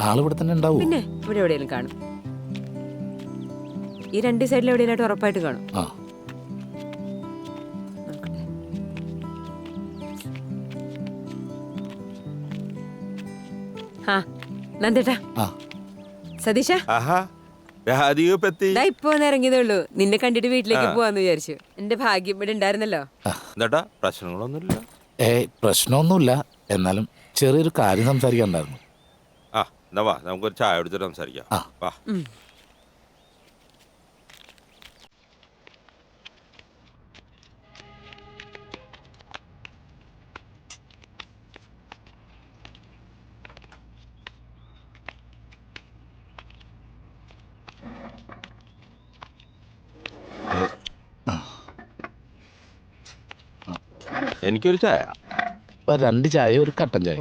ആളിവിടെ തന്നെ ഉണ്ടാവും. പിന്നെ ഇവിടെ എവിടെയെങ്കിലും കാണും. ഈ രണ്ട് സൈഡിൽ എവിടെയായിട്ട് ഉറപ്പായിട്ട് കാണും. ആ നന്ദേട്ടാ, സതീഷ ഇപ്പൊ ഒന്ന് ഇറങ്ങിയതേ ഉള്ളൂ. നിന്നെ കണ്ടിട്ട് വീട്ടിലേക്ക് പോവാന്ന് വിചാരിച്ചു. എന്റെ ഭാഗ്യം ഇവിടെ ഉണ്ടായിരുന്നല്ലോ. പ്രശ്നങ്ങളൊന്നുമില്ല. പ്രശ്നമൊന്നുമില്ല. എന്നാലും ചെറിയൊരു കാര്യം സംസാരിക്കാനുണ്ടായിരുന്നു. നമുക്കൊരു ചായ കുടിച്ചിട്ട് സംസാരിക്കാം. എനിക്കൊരു ചായ. 2 ചായ ഒരു കട്ടൻ ചായ.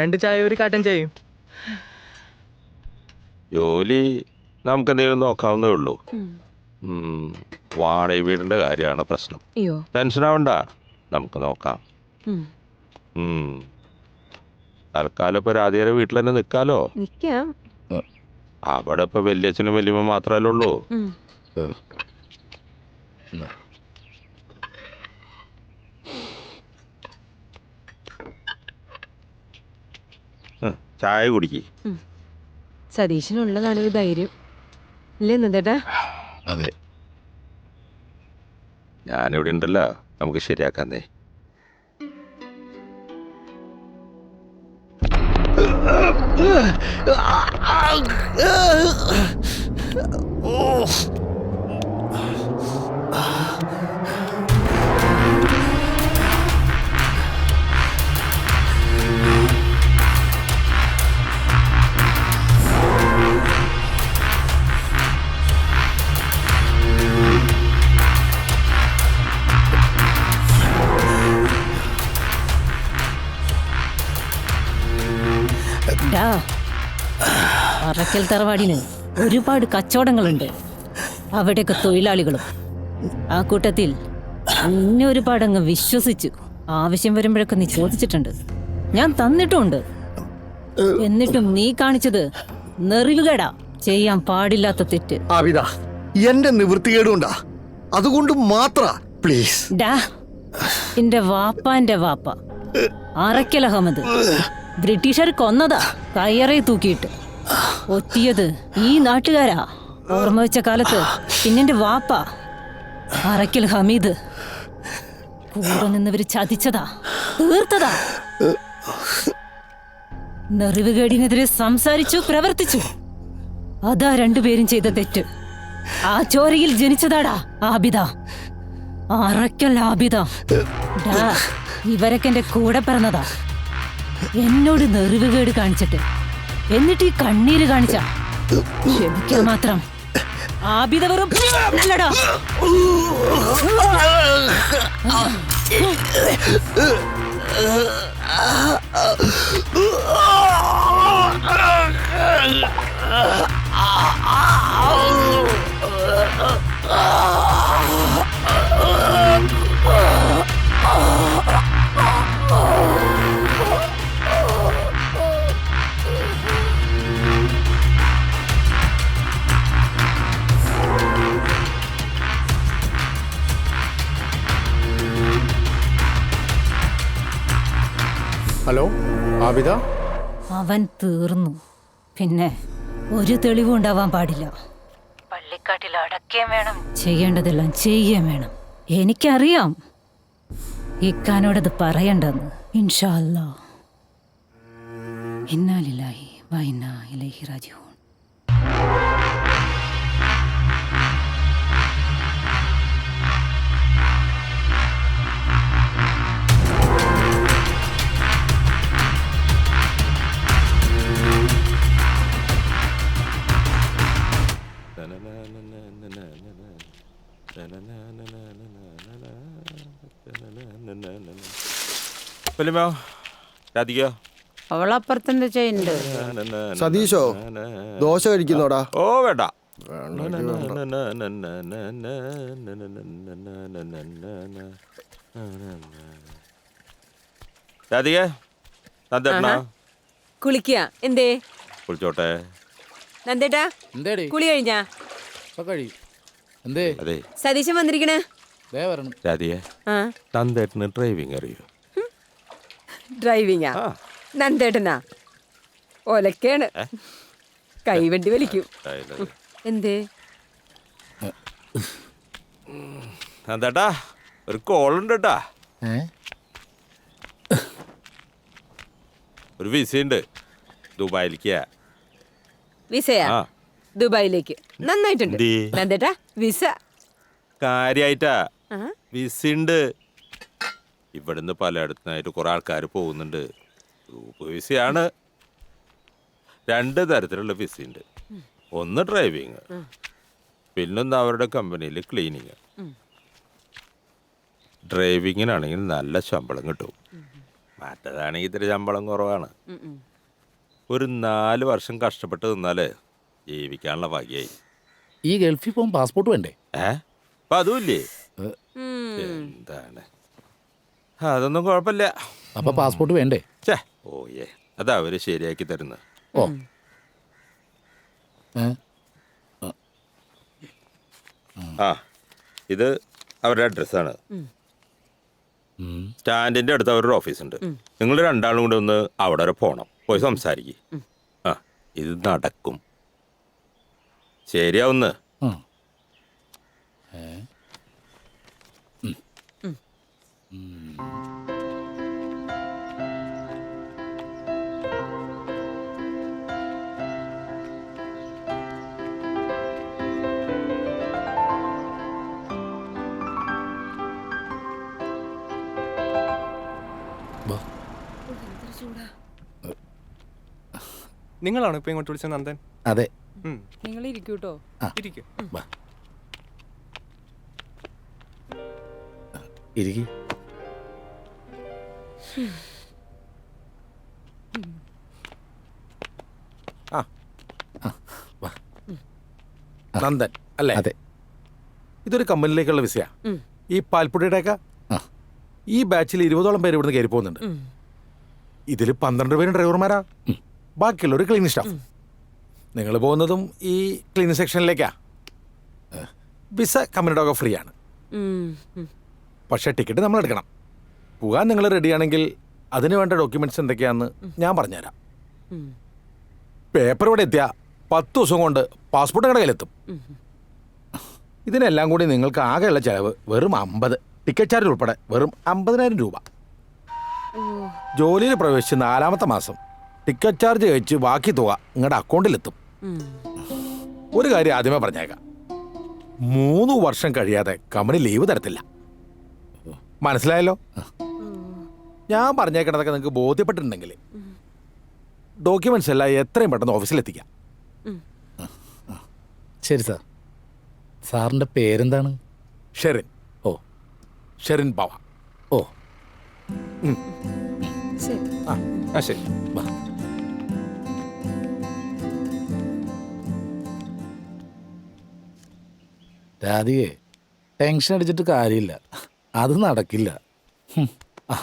2 ചായ ഒരു കട്ടൻ ചായയും. ജോലി നമുക്ക് എന്തെങ്കിലും നോക്കാവുന്നേ ഉള്ളൂ. വാടക വീടിന്റെ കാര്യമാണ് പ്രശ്നം. ടെൻഷൻ ആവണ്ട, നമുക്ക് നോക്കാം. തൽക്കാലം ഇപ്പൊ രാധികയുടെ വീട്ടിൽ തന്നെ നിൽക്കാലോ. അവിടെ ഇപ്പൊ വല്യച്ഛനും വല്യമ്മ മാത്രമല്ലേ ഉള്ളൂ. ചായ കുടിക്ക്. സതീശനുള്ളതാണ് ഒരു ധൈര്യം അല്ലേ നന്ദേട്ടാ? അതെ, ഞാനിവിടെ ഉണ്ടല്ലോ, നമുക്ക് ശരിയാക്കാന്നേ. അറക്കൽ തറവാടിന് ഒരുപാട് കച്ചവടങ്ങളുണ്ട്. അവിടെയൊക്കെ തൊഴിലാളികളും. ആ കൂട്ടത്തിൽ എന്നെ ഒരുപാട് അങ്ങ് വിശ്വസിച്ചു. ആവശ്യം വരുമ്പോഴൊക്കെ നീ ചോദിച്ചിട്ടുണ്ട്, ഞാൻ തന്നിട്ടുമുണ്ട്. എന്നിട്ടും നീ കാണിച്ചത് നെറിവുകേടാ, ചെയ്യാൻ പാടില്ലാത്ത തെറ്റ്. എന്റെ നിവൃത്തികേടുണ്ടാ, അതുകൊണ്ട് മാത്ര പ്ലീസ്. ഡാ, എന്റെ വാപ്പാന്റെ വാപ്പ അറക്കൽ അഹമ്മദ് ബ്രിട്ടീഷർ കൊന്നതാ, കയ്യറയെ തൂക്കിയിട്ട്. ഒറ്റിയത് ഈ നാട്ടുകാരാ. ഓർമ്മ വെച്ച കാലത്ത് പിന്നെന്റെ വാപ്പ അറക്കൽ ഹമീദ് കൂടെ നിന്നവര് ചതിച്ചതാ, തീർത്തതാ. നെറിവുകേടിനെതിരെ സംസാരിച്ചു, പ്രവർത്തിച്ചു. അതാ രണ്ടുപേരും ചെയ്ത തെറ്റ്. ആ ചോരയിൽ ജനിച്ചതാടാ ആബിദ, അറയ്ക്കൽ ആബിദ. ഇവരൊക്കെ എന്റെ കൂടെ പിറന്നതാ. എന്നോട് നെറിവുകേട് കാണിച്ചിട്ട് എന്നിട്ട് ഈ കണ്ണീര് കാണിച്ച ക്ഷമിക്കാൻ മാത്രം ആബിദ വെറും നല്ലടാ. ഹലോ ആബിദ. അവൻ തീർന്നു. പിന്നെ ഒരു തെളിവും ഉണ്ടാവാൻ പാടില്ല. പള്ളിക്കാട്ടിൽ അടക്കുകയും വേണം, ചെയ്യേണ്ടതെല്ലാം ചെയ്യുകയും വേണം. എനിക്കറിയാം ഇക്കാനോടത് പറയണ്ടെന്ന്. ഇൻഷാ അല്ലാഹ്. ഇന്നാ ലില്ലാഹി വ ഇന്നാ ഇലൈഹി റാജിഊൻ. അവളപ്പുറത്തെന്താ ചെയ്യുന്നുണ്ട്? സതീശോ ദോശ കഴിക്കുന്നോടാ? ഓ വേണ്ട. കുളിക്കുക. എന്തേ കുളിച്ചോട്ടെ. നന്ദേട്ടാ കുളി കഴിഞ്ഞാ? അതെ സതീശൻ വന്നിരിക്കണേ. രാധികേ, നന്ദേട്ടന് ഡ്രൈവിംഗ് അറിയോ? ഡ്രൈവിങ്ങാ? നന്ദേട്ടനാ? ഒലക്കാണ്, കൈവണ്ടി വലിക്കും. എന്തേ നന്ദേട്ടാ ഒരു കോളുണ്ട് കേട്ടാ. ഒരു വിസയുണ്ട് ദുബായിലേക്ക്. വിസയാ? ദുബായിലേക്ക്? നന്നായിട്ടുണ്ട് നന്ദേട്ടാ വിസ. കാര്യായിട്ടാ വിസയുണ്ട്. ഇവിടുന്ന് പലയിടത്തുനിന്നായിട്ട് കുറെ ആൾക്കാർ പോകുന്നുണ്ട്. ഗ്രൂപ്പ് വിസയാണ്. 2 തരത്തിലുള്ള വിസയുണ്ട്. ഒന്ന് ഡ്രൈവിങ്, പിന്നൊന്ന് അവരുടെ കമ്പനിയിൽ ക്ലീനിങ്. ഡ്രൈവിങ്ങിനാണെങ്കിൽ നല്ല ശമ്പളം കിട്ടും, മറ്റേതാണെങ്കിൽ ഇത്തിരി ശമ്പളം കുറവാണ്. ഒരു 4 വർഷം കഷ്ടപ്പെട്ട് നിന്നാല് ജീവിക്കാനുള്ള ഭാഗ്യായി. ഈ ഗൾഫിൽ പോകും പാസ്പോർട്ട് വേണ്ടേ? അപ്പൊ അതുമില്ലേ? എന്താണ്, അതൊന്നും കുഴപ്പമില്ല. അപ്പൊ പാസ്പോർട്ട് വേണ്ടേ? ഓയേ, അതാ അവര് ശരിയാക്കി തരുന്നത്. ഓ ആ, ഇത് അവരുടെ അഡ്രസ്സാണ്. സ്റ്റാൻഡിന്റെ അടുത്ത് അവരുടെ ഓഫീസുണ്ട്. നിങ്ങൾ 2 ആളും കൂടെ ഒന്ന് അവിടെ വരെ പോണം, പോയി സംസാരിക്കും. ആ, ഇത് നടക്കും, ശരിയാവുന്ന. നിങ്ങളാണോ ഇപ്പൊ ഇങ്ങോട്ട് വിളിച്ചത് നന്ദൻ? അതെ. നിങ്ങൾ ഇരിക്കൂട്ടോ. ഇരിക്കും. നന്ദൻ അല്ലേ? അതെ. ഇതൊരു കമ്പനിയിലേക്കുള്ള വിസയാ. ഈ പാൽപ്പൊടിയുടെയൊക്കെ ഈ ബാച്ചിൽ 20ഓളം പേര് ഇവിടുന്ന് കയറി പോകുന്നുണ്ട്. ഇതിൽ 12 പേരും ഡ്രൈവർമാരാ, ബാക്കിയുള്ളൊരു ക്ലീനിങ് സ്റ്റാഫ്. നിങ്ങൾ പോകുന്നതും ഈ ക്ലീനിങ് സെക്ഷനിലേക്കാ. വിസ കമ്പനിയുടെ ഫ്രീ ആണ്, പക്ഷേ ടിക്കറ്റ് നമ്മൾ എടുക്കണം. പോകാൻ നിങ്ങൾ റെഡിയാണെങ്കിൽ അതിന് വേണ്ട ഡോക്യുമെന്റ്സ് എന്തൊക്കെയാണെന്ന് ഞാൻ പറഞ്ഞുതരാം. പേപ്പർ ഇവിടെ എത്തിയാൽ 10 ദിവസം കൊണ്ട് പാസ്പോർട്ട് നിങ്ങളുടെ കയ്യിലെത്തും. ഇതിനെല്ലാം കൂടി നിങ്ങൾക്ക് ആകെയുള്ള ചിലവ് വെറും 50, ടിക്കറ്റ് ചാർജ് ഉൾപ്പെടെ വെറും 50,000 രൂപ. ജോലിയിൽ പ്രവേശിച്ച് 4ാമത്തെ മാസം ടിക്കറ്റ് ചാർജ് കഴിച്ച് ബാക്കി തുക നിങ്ങളുടെ അക്കൗണ്ടിലെത്തും. ഒരു കാര്യം ആദ്യമേ പറഞ്ഞേക്കാം, 3 വർഷം കഴിയാതെ കമ്പനി ലീവ് തരത്തില്ല. മനസ്സിലായല്ലോ? ഞാൻ പറഞ്ഞേക്കണതൊക്കെ നിങ്ങൾക്ക് ബോധ്യപ്പെട്ടിട്ടുണ്ടെങ്കിൽ ഡോക്യുമെന്റ്സ് എല്ലാം എത്രയും പെട്ടെന്ന് ഓഫീസിലെത്തിക്കാം. ശരി സാർ. സാറിൻ്റെ പേരെന്താണ്? ഷെറിൻ. ഓ, ഷെറിൻ ബാവ. ഓ, ശരി. ആ ശരി. വാ. രാധികെ, ടെൻഷൻ അടിച്ചിട്ട് കാര്യമില്ല, അത് നടക്കില്ല.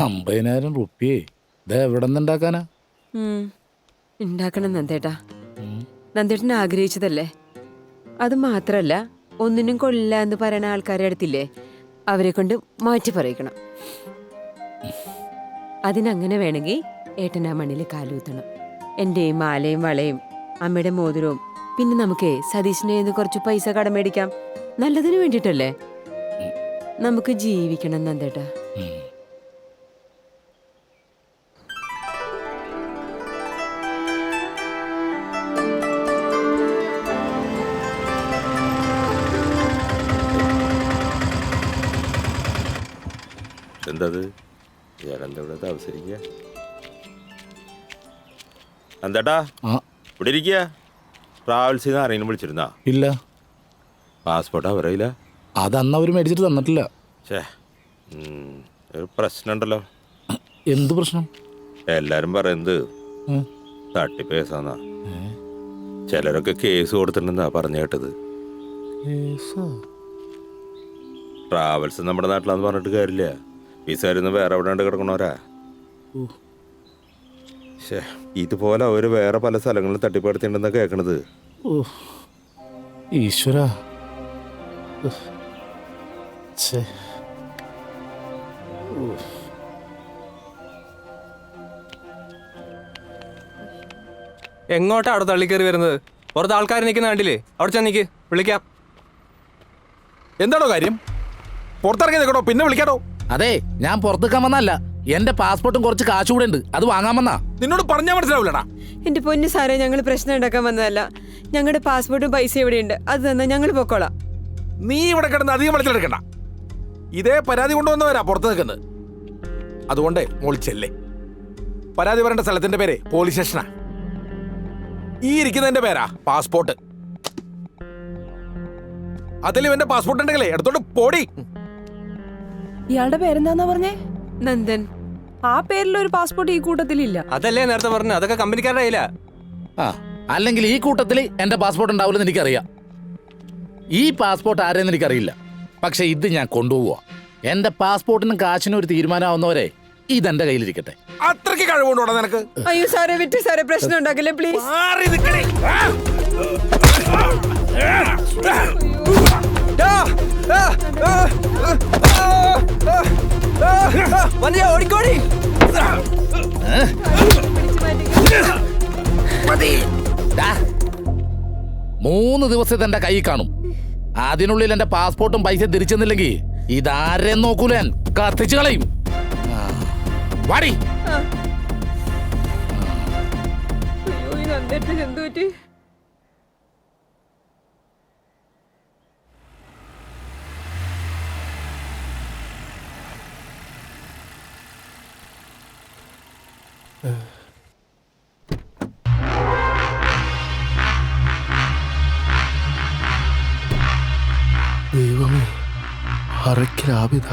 50,000 റുപ്യേ ഇത് എവിടെ നിന്ന് ഉണ്ടാക്കാനാ? ഉണ്ടാക്കണം നന്ദേട്ടാ. നന്ദേട്ടൻ ആഗ്രഹിച്ചതല്ലേ. അത് മാത്രല്ല, ഒന്നിനും കൊള്ളില്ല എന്ന് പറയുന്ന ആൾക്കാരെ അടുത്തില്ലേ, അവരെ കൊണ്ട് മാറ്റി പറയിക്കണം. അതിനങ്ങനെ വേണമെങ്കിൽ ഏട്ടൻ ആ മണ്ണിൽ കാലൂത്തണം. എൻ്റെ മാലയും വളയും അമ്മയുടെ മോതിരവും പിന്നെ നമുക്ക് സതീശിനെ നിന്ന് കുറച്ച് പൈസ കടം മേടിക്കാം. നല്ലതിന് വേണ്ടിയിട്ടല്ലേ. നമുക്ക് ജീവിക്കണം നന്ദേട്ടാ. എന്തത് ഞാനെന്താ അവസരിക്കുക? എന്താട്ടാ ഇവിടെ ഇരിക്കുക? ട്രാവൽസിൽ നിന്ന് ആരെങ്കിലും വിളിച്ചിരുന്നാ? ഇല്ല. പാസ്പോർട്ടാ പറയില്ല. അതന്ന് അവർ മേടിച്ചിട്ട് തന്നിട്ടില്ല. ഛേ, ഒരു പ്രശ്നമുണ്ടല്ലോ. എന്ത് പ്രശ്നം? എല്ലാരും പറയുന്നത് തട്ടിപ്പ് കേസാന്നാ. ചിലരൊക്കെ കേസ് കൊടുത്തിട്ടുണ്ടെന്നാ പറഞ്ഞു കേട്ടത്. ട്രാവൽസ് നമ്മുടെ നാട്ടിലാന്ന് പറഞ്ഞിട്ട് കാര്യമില്ല. വിസാരിന്ന് വേറെ എവിടെ കിടക്കണോരാ. ഇതുപോലെ അവര് വേറെ പല സ്ഥലങ്ങളിലും തട്ടിപ്പെടുത്തിണ്ടെന്നാ കേൾക്കണത്. ഈശ്വരാ. എങ്ങോട്ടാ അവിടെ തള്ളിക്കയറി വരുന്നത്? പുറത്ത് ആൾക്കാർ നിൽക്കുന്ന കണ്ടില്ലേ? അവിടെ ചെന്നിക്ക്, വിളിക്കാം. എന്താണോ കാര്യം? പുറത്തിറങ്ങി നിൽക്കണോ? പിന്നെ വിളിക്കാടോ. അതെ, ഞാൻ പുറത്തേക്കാൻ വന്നല്ല. എന്റെ പാസ്പോർട്ടും കുറച്ച് കാശ് കൂടെ ഉണ്ട്, അത് വാങ്ങാൻ വന്നാ. നിന്നോട് പറഞ്ഞാൽ മനസ്സിലാവില്ലടാ. എന്റെ പൊന്നു സാറേ, ഞങ്ങൾ പ്രശ്നം ഉണ്ടാക്കാൻ വന്നതല്ല. ഞങ്ങളുടെ പാസ്പോർട്ടും പൈസ എവിടെയുണ്ട്, അത് തന്നാ ഞങ്ങൾ പൊക്കോളാം. നീ ഇവിടെ കിടന്ന് അധികം വിളിച്ചെടുക്കണ്ട. ഇതേ പരാതി കൊണ്ടുവന്നവരാ പുറത്ത് നിൽക്കുന്നത്. അതുകൊണ്ട് മോളി ചെല്ലേ. പരാതി പറയേണ്ട സ്ഥലത്തിന്റെ പേര് പോലീസ് സ്റ്റേഷനാ. ഈ ഇരിക്കുന്നതിന്റെ പേരാ പാസ്പോർട്ട്. അതിൽ ഇവന്റെ പാസ്പോർട്ട് ഉണ്ടെങ്കിലേ എടുത്തോണ്ട് പോടി. ഇയാളുടെ പേരെന്താന്നാ പറഞ്ഞേ? നന്ദൻ. ആ പേരിലൊരു പാസ്പോർട്ട് ഈ കൂട്ടത്തിലില്ല. അതല്ലേ നേരത്തെ പറഞ്ഞു, അതൊക്കെ കമ്പനിക്കാരുടെ കയ്യിലാ. അല്ലെങ്കിൽ ഈ കൂട്ടത്തിൽ എന്റെ പാസ്പോർട്ട് ഉണ്ടാവില്ലെന്ന് എനിക്കറിയാം. ഈ പാസ്പോർട്ട് ആരെന്ന് എനിക്കറിയില്ല. പക്ഷെ ഇത് ഞാൻ കൊണ്ടുപോവാ. എന്റെ പാസ്പോർട്ടിനും കാശിനും ഒരു തീരുമാനമാവുന്നവരെ ഇതെന്റെ കയ്യിലിരിക്കട്ടെ. അത്രയ്ക്ക് കഴിവുണ്ടോടാ നിനക്ക്? അയ്യോ സാറേ, വിറ്റ് സാറേ, പ്രശ്നം ഉണ്ടാക്കില്ലേ പ്ലീസ്. ഓടിക്കോടി. 3 ദിവസത്തെ എന്റെ കൈ കാണും. അതിനുള്ളിൽ എന്റെ പാസ്പോർട്ടും പൈസ തിരിച്ചെന്നില്ലെങ്കിൽ ഇതാരെയും നോക്കൂല, ഞാൻ കത്തിച്ചു കളയും. വാടി. എന്ത് പറ്റി? ദൈവമേ, അറയ്ക്കലാപിത,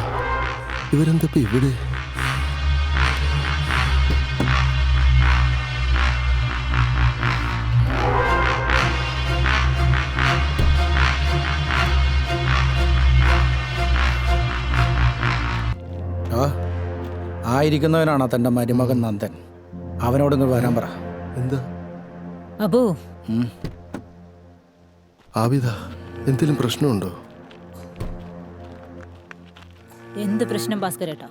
ഇവരെന്തപ്പോ ഇവിടെ? ആയിരിക്കുന്നവനാണ് തൻ്റെ മരുമകൻ നന്ദൻ. അവനോടൊന്ന് വരാൻ പറ. എന്താ അബു? ആബിദ, എന്തെങ്കിലും പ്രശ്നമുണ്ടോ? എന്ത് പ്രശ്നം ഭാസ്കരേട്ടാ?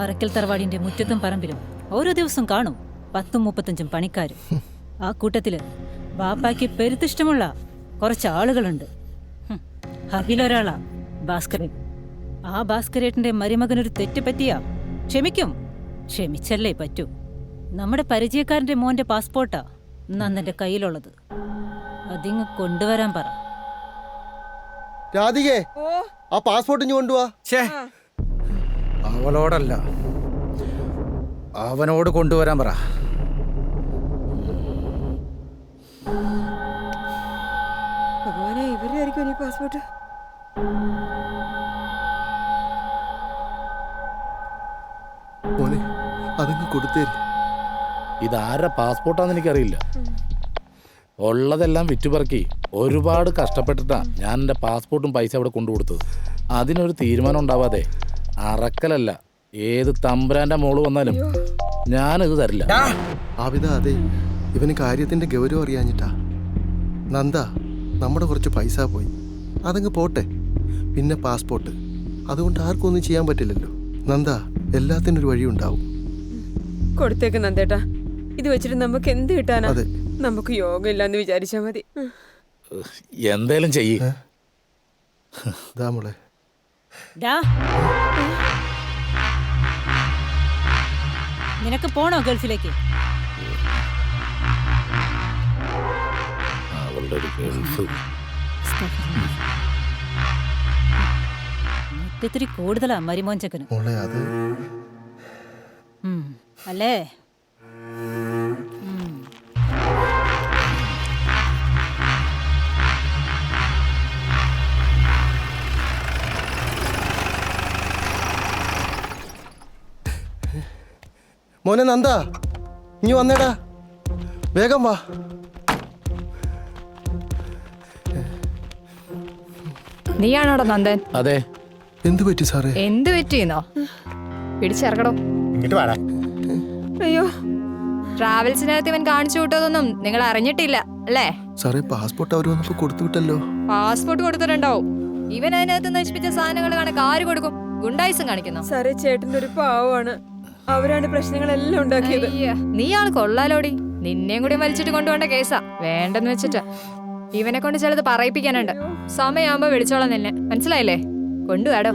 അറക്കൽ തറവാടിന്റെ മുറ്റത്തും പറമ്പിലും ഓരോ ദിവസം കാണും 10-35 പണിക്കാരും. ആ കൂട്ടത്തില് ബാപ്പായ്ക്ക് പെരുത്തിഷ്ടമുള്ള കുറച്ച് ആളുകളുണ്ട്. അതിലൊരാളാ ഭാസ്കരൻ. ആ ഭാസ്കരേട്ടന്റെ മരുമകനൊരു തെറ്റ് പറ്റിയാ ക്ഷമിക്കും. ക്ഷമിച്ചല്ലേ പറ്റൂ. നമ്മുടെ പരിചയക്കാരന്റെ മോന്റെ പാസ്പോർട്ടാ നന്ദന്റെ കയ്യിലുള്ളത്. അതിങ്ങ് കൊണ്ടുവരാൻ പറ. രാധികേ, ആ പാസ്പോർട്ട് ഇഞ്ഞു കൊണ്ടുപോവാ. അവളോടല്ല, അവനോട് കൊണ്ടുവരാൻ പറ. ഭഗവാനെ, ഇവരായിരിക്കും ഇനി പാസ്പോർട്ട്. മോനെ, അതങ്ങ് കൊടുത്തേര്. ഇതാരുടെ പാസ്പോർട്ടാന്ന് എനിക്കറിയില്ല. ഉള്ളതെല്ലാം വിറ്റുപറക്കി ഒരുപാട് കഷ്ടപ്പെട്ടിട്ടാ ഞാൻ എൻ്റെ പാസ്പോർട്ടും പൈസ അവിടെ കൊണ്ടുകൊടുത്തത്. അതിനൊരു തീരുമാനം ഉണ്ടാവാതെ അറക്കലല്ല, ഏത് തമ്പുരാൻ്റെ മോള് വന്നാലും ഞാനിത് തരില്ല. ആബിദ, അതെ, ഇവന് കാര്യത്തിന്റെ ഗൗരവം അറിയാഞ്ഞിട്ടാ. നന്ദ, നമ്മുടെ കുറച്ച് പൈസ പോയി, അതങ്ങ് പോട്ടെ. പിന്നെ പാസ്പോർട്ട്, അതുകൊണ്ട് ആർക്കും ഒന്നും ചെയ്യാൻ പറ്റില്ലല്ലോ. നന്ദ, എല്ലാത്തിനും ഒരു വഴി ഉണ്ടാവും. കൊടുത്തേക്ക് നന്ദേട്ടാ, ഇത് വെച്ചിട്ട് നമുക്ക് എന്ത് കിട്ടാനാ? നമുക്ക് യോഗ ഇല്ലാന്ന് വിചാരിച്ചാ മതി. എന്തേലും ചെയ്യ്. മോളെ, നിനക്ക് പോണോ ഗൾഫിലേക്ക്? അവളുടെ ഒരു ഗൾഫ്. മുറ്റത്തിരി കൂടുതലാ മരിമോഞ്ചക്കന്. മോളെ, അത് അല്ലേ? മോനെ നന്ദ, ഇനി വന്നേടാ, വേഗം വാ. നീയാണോടാ നന്ദൻ? അതെ. എന്തു പറ്റി സാറേ? എന്ത് പറ്റിയെന്നോ? പിടിച്ചിറക്കടോ. അയ്യോ, ട്രാവൽസിനകത്ത് ഇവൻ കാണിച്ചു വിട്ടതൊന്നും നിങ്ങൾ അറിഞ്ഞിട്ടില്ല അല്ലേ? സാറേ, പാസ്പോർട്ട് അവർ വന്നപ്പോ കൊടുത്തു വിട്ടല്ലോ. പാസ്പോർട്ട് കൊടുത്തിട്ടുണ്ടാവും. ഇവൻ അതിനകത്ത് നശിപ്പിച്ച സാധനങ്ങൾ കണക്ക് ആര് കൊടുക്കും? ഗുണ്ടായിസം കാണിക്കുന്നു. സാറേ, ചേട്ടൻ്റെ ഒരു പാവമാണ്. അവരാണ് പ്രശ്നങ്ങളെല്ലാം ഉണ്ടാക്കിയത്. നീയാണ് കൊള്ളാലോടി. നിന്നെയും കൂടി വലിച്ചിട്ട് കൊണ്ടുപോണ്ട കേസാ. വേണ്ടെന്ന് വെച്ചിട്ടാ. ഇവനെ കൊണ്ട് ചിലത് പറയിപ്പിക്കാനുണ്ട്. സമയമാകുമ്പോ വിളിച്ചോളാം നിന്നെ, മനസ്സിലായില്ലേ? കൊണ്ടുവാടോ.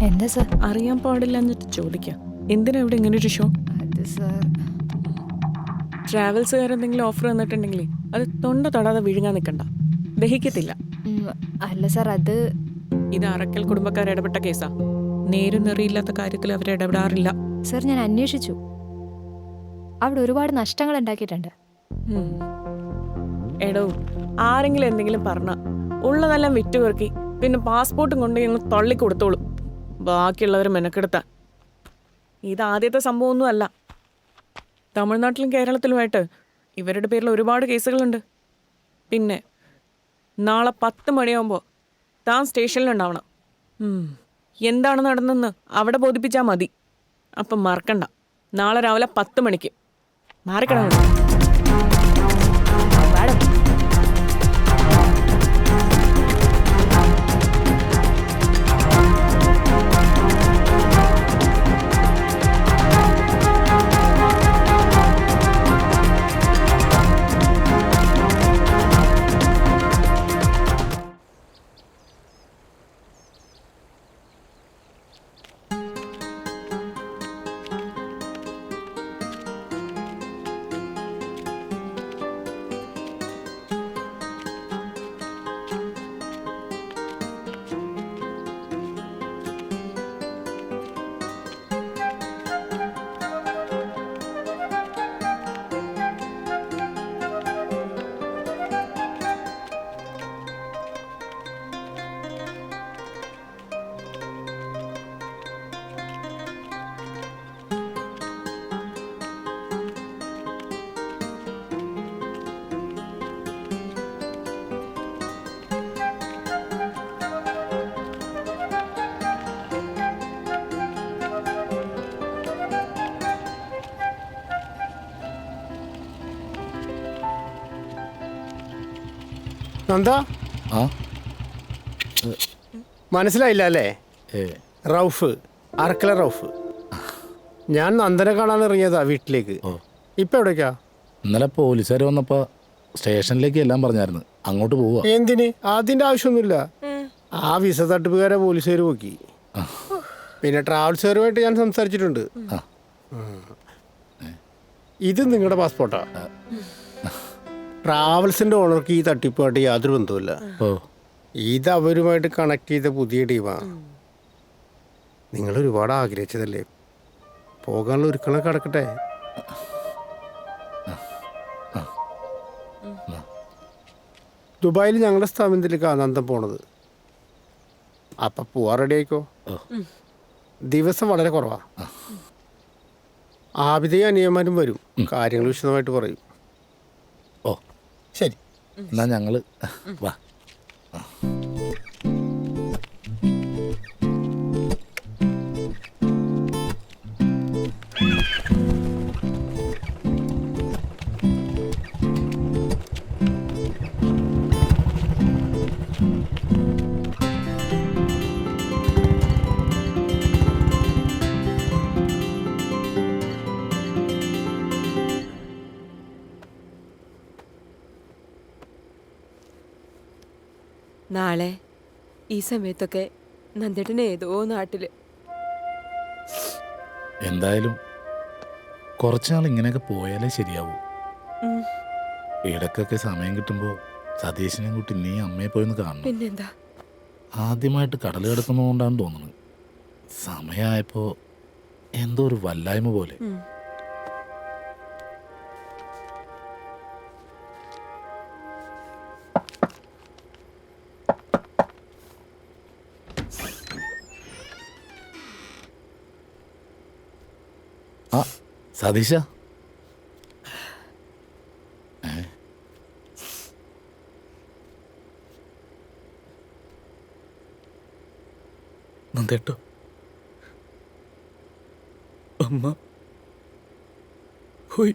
എന്താ സാർ? അറിയാൻ പാടില്ല എന്നിട്ട് ചോദിക്കാം. എന്തിനാ ഇവിടെ ഇങ്ങനെ ഒരു ഷോ? അത് സാർ, ട്രാവൽസുകാരെന്തെങ്കിലും ഓഫർ തന്നിട്ടുണ്ടെങ്കിൽ അത് തൊണ്ട തൊടാതെ വിഴുങ്ങാൻ നിൽക്കണ്ട, ദഹിക്കത്തില്ല. അല്ല സാർ, അത് ഇത് അറക്കൽ കുടുംബക്കാർ ഇടപെട്ട കേസാ. നേരും നെറിയില്ലാത്ത കാര്യത്തിൽ അവർ ഇടപെടാറില്ല. സാർ, ഞാൻ അന്വേഷിച്ചു. അവിടെ ഒരുപാട് നഷ്ടങ്ങൾ ഉണ്ടാക്കിയിട്ടുണ്ട്. എടോ, ആരെങ്കിലും എന്തെങ്കിലും പറഞ്ഞ ഉള്ളതെല്ലാം വിറ്റുപെറുക്കി പിന്നെ പാസ്പോർട്ടും കൊണ്ട് ഞങ്ങൾ തള്ളി കൊടുത്തോളും, ബാക്കിയുള്ളവർ മെനക്കെടുത്താൻ. ഇത് ആദ്യത്തെ സംഭവമൊന്നും അല്ല. തമിഴ്നാട്ടിലും കേരളത്തിലുമായിട്ട് ഇവരുടെ പേരിൽ ഒരുപാട് കേസുകളുണ്ട്. പിന്നെ നാളെ 10 മണിയാകുമ്പോൾ താൻ സ്റ്റേഷനിലുണ്ടാവണം. എന്താണ് നടന്നെന്ന് അവിടെ ബോധിപ്പിച്ചാൽ മതി. അപ്പം മറക്കണ്ട, നാളെ രാവിലെ 10 മണിക്ക് മാറിക്കണം. നന്ദ, മനസ്സിലായില്ല അല്ലേ? റൌഫ്, അറക്കല റൌഫ്. ഞാൻ നന്ദനെ കാണാൻ ഇറങ്ങിയതാ വീട്ടിലേക്ക്. ഇപ്പൊ എവിടേക്കാ? ഇന്നലെ പോലീസുകാർ വന്നപ്പോ സ്റ്റേഷനിലേക്ക് എല്ലാം പറഞ്ഞായിരുന്നു, അങ്ങോട്ട് പോവാ. എന്തിന്? അതിന്റെ ആവശ്യമൊന്നുമില്ല. ആ വിസ തട്ടിപ്പുകാരെ പോലീസുകാർ പോക്കി. പിന്നെ ട്രാവൽസുകാരുമായിട്ട് ഞാൻ സംസാരിച്ചിട്ടുണ്ട്. ഇത് നിങ്ങളുടെ പാസ്പോർട്ടാ. ട്രാവൽസിന്റെ ഓണർക്ക് ഈ തട്ടിപ്പുമായിട്ട് യാതൊരു ബന്ധവുമില്ല. ഇത് അവരുമായിട്ട് കണക്ട് ചെയ്ത പുതിയ ടീമാണ്. നിങ്ങൾ ഒരുപാട് ആഗ്രഹിച്ചതല്ലേ, പോകാനുള്ള ഒരുക്കളൊക്കെ കിടക്കട്ടെ. ദുബായിൽ ഞങ്ങളുടെ സ്ഥാപനത്തിലേക്കാണ് നന്ദൻ പോണത്. അപ്പം പോവാൻ റെഡി ആയിക്കോ. ദിവസം വളരെ കുറവാ. ആബിദയും അനിയന്മാരും വരും, കാര്യങ്ങൾ വിശദമായിട്ട് പറയും. ഓ ശരി, എന്നാ ഞങ്ങള് വാ. നാളെ ഈ സമയത്തൊക്കെ നന്ദേട്ടൻ ഏതോ നാട്ടില്. എന്തായാലും കുറച്ചുനാൾ ഇങ്ങനെയൊക്കെ പോയാലേ ശരിയാവൂ. ഇടക്കൊക്കെ സമയം കിട്ടുമ്പോൾ സതീശനെ കൂട്ടി നീ അമ്മയെ പോയൊന്ന് കാണണം. പിന്നെന്താ, ആദ്യമായിട്ട് കടൽ കിടക്കുന്നതുകൊണ്ടാണ് തോന്നുന്നത്. സമയമായപ്പോൾ എന്തോ ഒരു വല്ലായ്മ പോലെ. ആ സതീശ, നന്ദേട്ടോ, അമ്മ പോയി.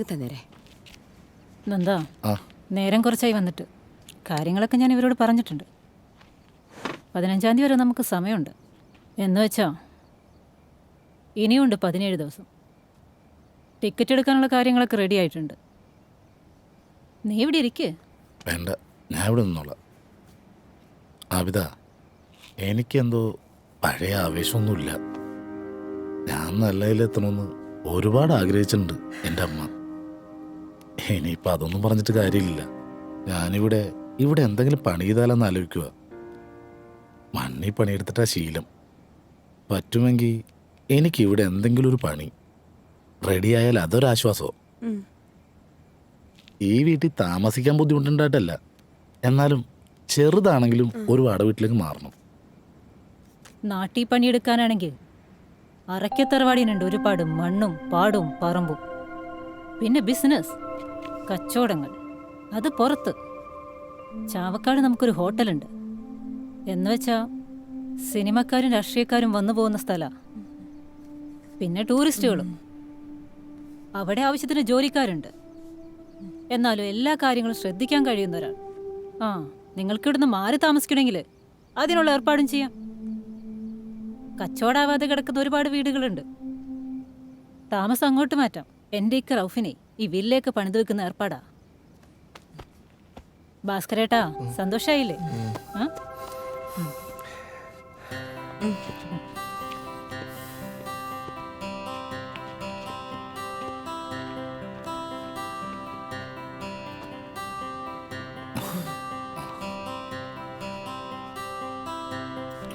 തന്നേരെ നന്ദാ, നേരം കുറച്ചായി വന്നിട്ട്. കാര്യങ്ങളൊക്കെ ഞാൻ ഇവരോട് പറഞ്ഞിട്ടുണ്ട്. 15-ാം തീയതി വരെ നമുക്ക് സമയമുണ്ട്. എന്ന് വെച്ചാ ഇനിയുണ്ട് 17 ദിവസം. ടിക്കറ്റ് എടുക്കാനുള്ള കാര്യങ്ങളൊക്കെ റെഡി ആയിട്ടുണ്ട്. നീ ഇവിടെ ഇരിക്കേ. വേണ്ട, ഞാൻ ഇവിടെ നിന്നോളാം. ആബിദ, എനിക്കെന്തോ പഴയ ആവേശമൊന്നുമില്ല. ഞാൻ നല്ലതിലെത്തണമെന്ന് ഒരുപാട് ആഗ്രഹിച്ചിട്ടുണ്ട് എൻ്റെ അമ്മ. ഇനിയിപ്പോൾ അതൊന്നും പറഞ്ഞിട്ട് കാര്യമില്ല. ഞാനിവിടെ എന്തെങ്കിലും പണി ചെയ്താലെന്ന് ആലോചിക്കുക. മണ്ണി പണിയെടുത്തിട്ടാ ശീലം. പറ്റുമെങ്കിൽ എനിക്കിവിടെ എന്തെങ്കിലും ഒരു പണി റെഡിയായാൽ അതൊരാശ്വാസവും. ഈ വീട്ടിൽ താമസിക്കാൻ ബുദ്ധിമുട്ടുണ്ടായിട്ടല്ല, എന്നാലും ചെറുതാണെങ്കിലും ഒരു വാടക വീട്ടിലേക്ക് മാറണം. നാട്ടിൽ പണിയെടുക്കാനാണെങ്കിൽ അറയ്ക്കത്തറവാടിനുണ്ട് ഒരുപാട് മണ്ണും പാടും പറമ്പും. പിന്നെ ബിസിനസ്, കച്ചവടങ്ങൾ, അത് പുറത്ത്. ചാവക്കാട് നമുക്കൊരു ഹോട്ടലുണ്ട്. എന്നുവെച്ചാ സിനിമക്കാരും രാഷ്ട്രീയക്കാരും വന്നു പോകുന്ന സ്ഥലമാണ്. പിന്നെ ടൂറിസ്റ്റുകളും. അവിടെ ആവശ്യത്തിന് ജോലിക്കാരുണ്ട്. എന്നാലും എല്ലാ കാര്യങ്ങളും ശ്രദ്ധിക്കാൻ കഴിയുന്ന ഒരാൾ. നിങ്ങൾക്ക് ഇവിടുന്ന് മാറി താമസിക്കണമെങ്കിൽ അതിനുള്ള ഏർപ്പാടും ചെയ്യാം. കച്ചവടാവാതെ കിടക്കുന്ന ഒരുപാട് വീടുകളുണ്ട്. താമസം അങ്ങോട്ട് മാറ്റാം. എൻ്റെ ഇക്ക റൌഫിനെ ഈ വില്ലേക്ക് പണിത് വെക്കുന്ന ഏർപ്പാടാ. ഭാസ്കരേട്ടാ, സന്തോഷായില്ലേ? ആ?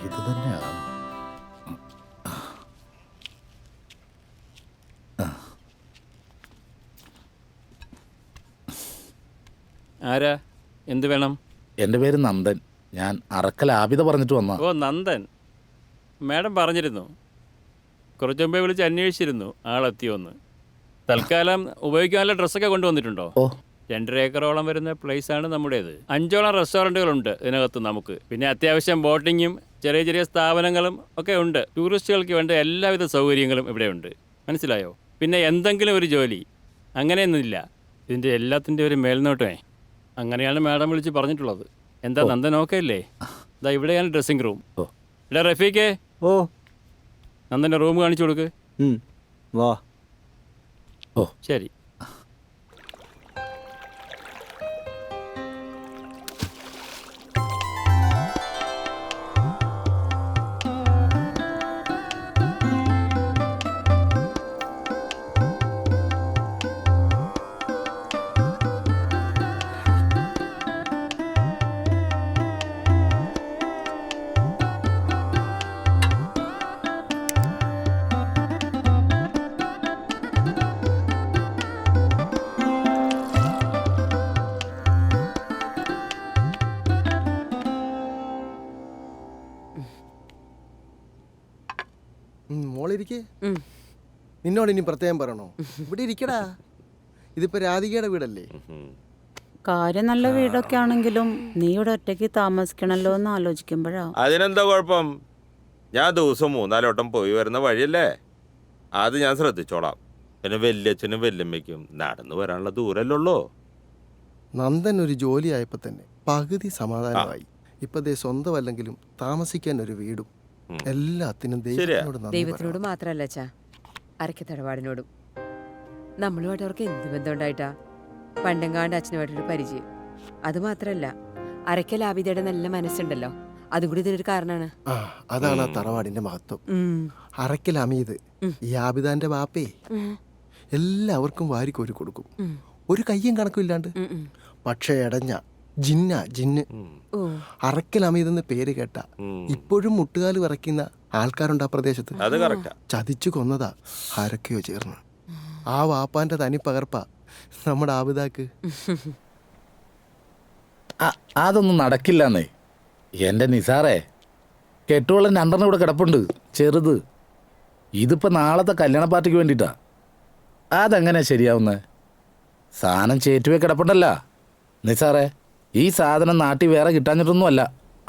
ഇത് തന്നെയാണ്. ആരാ? എന്ത് വേണം? എൻ്റെ പേര് നന്ദൻ. ഞാൻ അറക്കൽ ആബിദ പറഞ്ഞിട്ട് വന്നാ. ഓ, നന്ദൻ. മാഡം പറഞ്ഞിരുന്നു. കുറച്ച് മുമ്പേ വിളിച്ച് അന്വേഷിച്ചിരുന്നു ആളെത്തിയോന്ന്. തൽക്കാലം ഉപയോഗിക്കാനുള്ള ഡ്രസ്സൊക്കെ കൊണ്ടുവന്നിട്ടുണ്ടോ? 2.5 ഏക്കറോളം വരുന്ന പ്ലേസാണ് നമ്മുടേത്. 5ഓളം റെസ്റ്റോറൻറ്റുകളുണ്ട് ഇതിനകത്ത് നമുക്ക്. പിന്നെ അത്യാവശ്യം ബോട്ടിങ്ങും ചെറിയ ചെറിയ സ്ഥാപനങ്ങളും ഒക്കെ ഉണ്ട്. ടൂറിസ്റ്റുകൾക്ക് വേണ്ട എല്ലാവിധ സൗകര്യങ്ങളും ഇവിടെ ഉണ്ട്. മനസ്സിലായോ? പിന്നെ എന്തെങ്കിലും ഒരു ജോലി അങ്ങനെയൊന്നുമില്ല. ഇതിൻ്റെ എല്ലാത്തിൻ്റെ ഒരു മേൽനോട്ടമേ. അങ്ങനെയാണ് മാഡം വിളിച്ച് പറഞ്ഞിട്ടുള്ളത്. എന്താ നന്ദൻ ഓക്കെ അല്ലേ? ഇതാ ഇവിടെയാണ് ഡ്രസ്സിംഗ് റൂം. ഇവിടെ റഫീഖേ, നന്ദൻ്റെ റൂം കാണിച്ചു കൊടുക്ക്. വാ. ഓ ശരി. മോളിരിക്കേ. നിന്നോട് ഇനി പ്രത്യേകം പറയണോ? ഇവിടെ ഇരിക്കടാ. ഇതിപ്പോ രാധികയുടെ വീടല്ലേ? കാര്യം നല്ല വീടൊക്കെ ആണെങ്കിലും നീ ഇവിടെ ഒറ്റയ്ക്ക് താമസിക്കണല്ലോ എന്ന് ആലോചിക്കുമ്പോഴാ. അതിനെന്താ കുഴപ്പം? ഞാൻ ദിവസം 3-4 വട്ടം പോയി വരുന്ന വഴിയല്ലേ, അത് ഞാൻ ശ്രദ്ധിച്ചോളാം. പിന്നെ വല്യച്ഛനും വല്യമ്മയ്ക്കും നടന്നു വരാനുള്ള ദൂരല്ലേ ഉള്ളൂ. നന്ദൻ ഒരു ജോലി ആയപ്പോ തന്നെ പകുതി സമാധാനമായി. ഇപ്പൊ ദേ സ്വന്തമല്ലെങ്കിലും താമസിക്കാൻ ഒരു വീടും എല്ലാത്തിനും ദൈവത്തിനോട് മാത്രല്ല അച്ഛാ, അരക്ക് തറവാടിനോടും. നമ്മളുമായിട്ട് അവർക്ക് എന്ത് ബന്ധം ഉണ്ടായിട്ടാ? പണ്ടെങ്കാണ്ട് അച്ഛനുമായിട്ടൊരു പരിചയം. അതുമാത്രല്ല, അരക്കൽ ആബിദയുടെ നല്ല മനസ്സുണ്ടല്ലോ, അതും കൂടി ഇതിനൊരു കാരണമാണ്. അതാണ് ആ തറവാടിന്റെ മഹത്വം. അറക്കൽ അമീത് ഈ ആബിദാന്റെ ബാപ്പേ എല്ലാവർക്കും വാരിക്കോരി കൊടുക്കും, ഒരു കയ്യും കണക്കും ഇല്ലാണ്ട്. പക്ഷേ എടഞ്ഞ ജിന്ന് അറക്കൽ അമീതെന്ന് പേര് കേട്ട ഇപ്പോഴും മുട്ടുകാല് വിറയ്ക്കുന്ന ആൾക്കാരുണ്ട് ആ പ്രദേശത്ത്. ചതിച്ചു കൊന്നതാ ആരൊക്കെയോ ചേർന്ന്. ആ വാപ്പാന്റെ തനി പകർപ്പ നമ്മുടെ ആബിദാക്ക്. അതൊന്നും നടക്കില്ലെന്നേ എൻ്റെ നിസാറേ. കെട്ടുവെള്ളം 2 ഇവിടെ കിടപ്പുണ്ട്, ചെറുത്. ഇതിപ്പോൾ നാളത്തെ കല്യാണ പാർട്ടിക്ക് വേണ്ടിയിട്ടാ. അതെങ്ങനെ ശരിയാവുന്നത്? സാധനം ചേറ്റുവേ കിടപ്പുണ്ടല്ല നിസാറേ. ഈ സാധനം നാട്ടിൽ വേറെ കിട്ടാഞ്ഞിട്ടൊന്നുമല്ല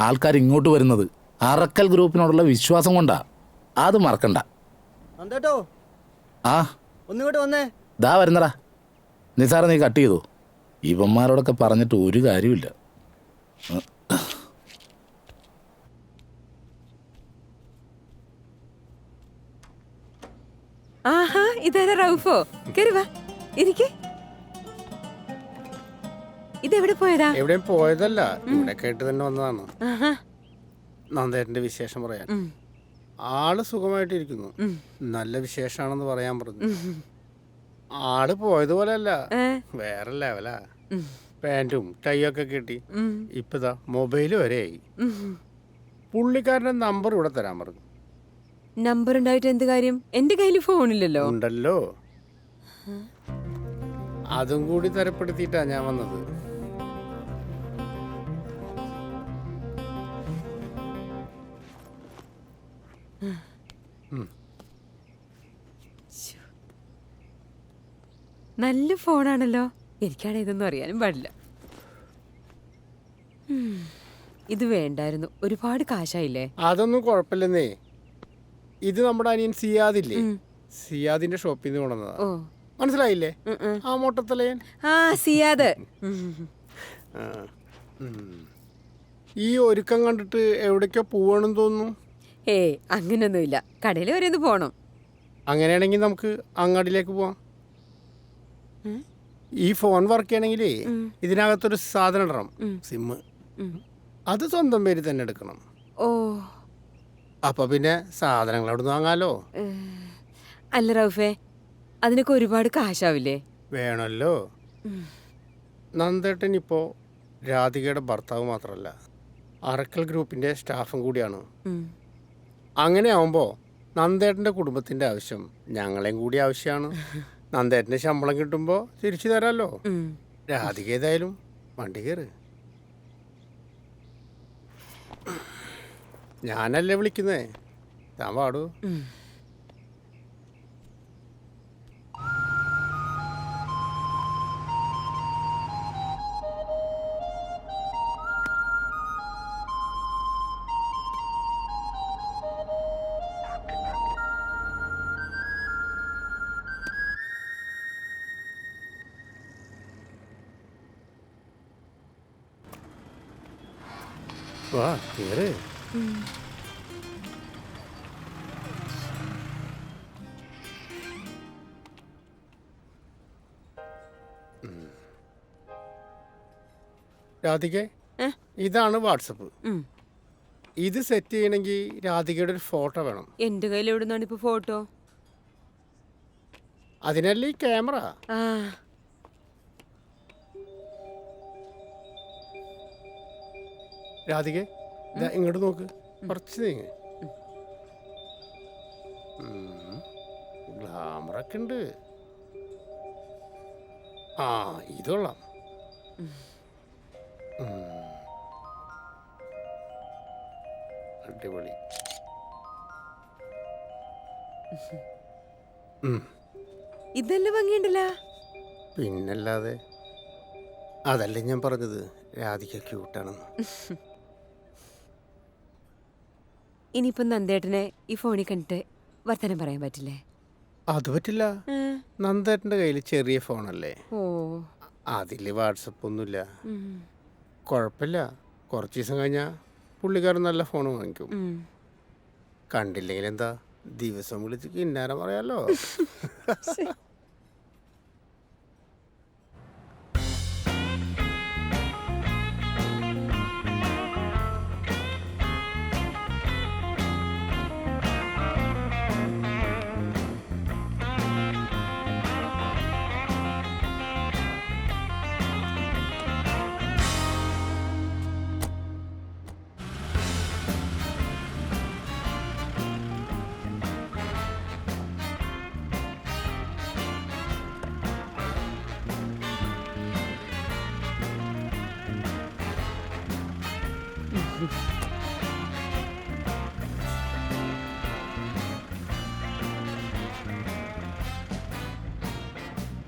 ആൾക്കാർ ഇങ്ങോട്ട് വരുന്നത്. അറക്കൽ ഗ്രൂപ്പിനോടുള്ള വിശ്വാസം കൊണ്ടാ. അത് മറക്കണ്ട. ആ ദാ വരുന്നടാ നിസാറേ, നീ കട്ട് ചെയ്തോ. ഇവന്മാരോടൊക്കെ പറഞ്ഞിട്ട് ഒരു കാര്യമില്ല. ആഹാ, ഇതാരാ റൌഫോ? കേറി വാ, ഇരിക്ക്. ഇതെവിടെ പോയതാ? എവിടെയും പോയതല്ല, ഇവിടെ കേട്ട് തന്നെ വന്നതാണ്. നന്ദേട്ടന്റെ വിശേഷം പറയാൻ. ആള് സുഖമായിട്ടിരിക്കുന്നു, നല്ല വിശേഷാണെന്ന് പറയാൻ പറഞ്ഞു. ആള് പോയതുപോലെ അല്ല, വേറെ ലെവലാ. പാൻറ്റും ടൈയൊക്കെ കിട്ടി. ഇപ്പതാ മൊബൈല് വരെയായി. പുള്ളിക്കാരന്റെ നമ്പർ ഇവിടെ തരാൻ പറഞ്ഞു. നമ്പർ ഉണ്ടായിട്ട് എന്ത് കാര്യം? എന്റെ കയ്യിൽ ഫോണില്ലല്ലോ. ഉണ്ടല്ലോ, അതും കൂടി തരപ്പെടുത്തിയിട്ടാ ഞാൻ വന്നത്. നല്ല ഫോണാണല്ലോ. എനിക്കാണ് ഇതൊന്നും അറിയാനും പാടില്ല. ഇത് വേണ്ടായിരുന്നു, ഒരുപാട് കാശായില്ലേ. അതൊന്നും കുഴപ്പമില്ലെന്നേ. ഇത് നമ്മുടെ അനിയൻ സിയാദില്ലേ, സിയാദിന്റെ ഷോപ്പിൽ നിന്ന് കൊണ്ടുവന്നതാ. മനസ്സിലായില്ലേ? ആ മൊട്ടത്തലയൻ. ആ സിയാദ്. ഈ ഒരുക്കം കണ്ടിട്ട് എവിടേക്കോ പോവാണെന്ന് തോന്നുന്നു. ഏയ് അങ്ങനെയൊന്നുമില്ല, കടയിൽ വരെ ഒന്ന് പോണം. അങ്ങനെയാണെങ്കിൽ നമുക്ക് അങ്ങാടിയിലേക്ക് പോവാം. ഈ ഫോൺ വർക്ക് ചെയ്യണമെങ്കിലേ ഇതിനകത്തൊരു സാധനം ഇടണം, സിമ്മ്. അത് സ്വന്തം പേര് തന്നെ എടുക്കണം. ഓ, അപ്പൊ പിന്നെ സാധനങ്ങൾ അവിടെ നിന്ന് വാങ്ങാലോ. അല്ല റൗഫേ, അതിനൊക്കെ ഒരുപാട് കാശാവില്ലേ? വേണമല്ലോ. നന്ദേട്ടൻ ഇപ്പോൾ രാധികയുടെ ഭർത്താവ് മാത്രമല്ല, അറക്കൽ ഗ്രൂപ്പിൻ്റെ സ്റ്റാഫും കൂടിയാണ്. അങ്ങനെ ആവുമ്പോൾ നന്ദേട്ടൻ്റെ കുടുംബത്തിൻ്റെ ആവശ്യം ഞങ്ങളെയും കൂടി ആവശ്യമാണ്. നന്ദേട്ടൻ്റെ ശമ്പളം കിട്ടുമ്പോൾ തിരിച്ചു തരാമല്ലോ. രാധിക ഏതായാലും വണ്ടി കയറ്. ഞാനല്ലേ വിളിക്കുന്നേ, താൻ പാടൂ. വാ കേറ്. രാധിക, ഇതാണ് വാട്സപ്പ്. ഇത് സെറ്റ് ചെയ്യണമെങ്കിൽ രാധികയുടെ ഒരു ഫോട്ടോ വേണം. എന്റെ കയ്യിൽ എവിടുന്നാണ് ഇപ്പൊ ഫോട്ടോ? അതിനല്ലേ ഈ ക്യാമറ. രാധിക ഇങ്ങോട്ട് നോക്ക്, കുറച്ച് നീങ്ങ്. ഗ്ലാമറൊക്കെ ഉണ്ട്. ആ ഇതൊള്ളാം. അടിപൊളി. ഇതെല്ലാം ഭംഗിയുണ്ടല്ലോ. പിന്നല്ലാതെ, അതല്ലേ ഞാൻ പറഞ്ഞത് രാധിക ക്യൂട്ടാണെന്ന്. ഇനിയിപ്പം നന്ദേട്ടനെ ഈ ഫോണിൽ കണ്ടിട്ട് വർത്തമാനം പറയാൻ പറ്റില്ലേ? അത് പറ്റില്ല. നന്ദേട്ടൻ്റെ കയ്യിൽ ചെറിയ ഫോണല്ലേ, ഓ അതിൽ വാട്സപ്പ് ഒന്നുമില്ല. കുഴപ്പമില്ല, കുറച്ച് ദിവസം കഴിഞ്ഞാൽ പുള്ളിക്കാരൻ നല്ല ഫോൺ വാങ്ങിക്കും. കണ്ടില്ലെങ്കിൽ എന്താ, ദിവസം വിളിച്ച് കിന്നാരം പറയാലോ.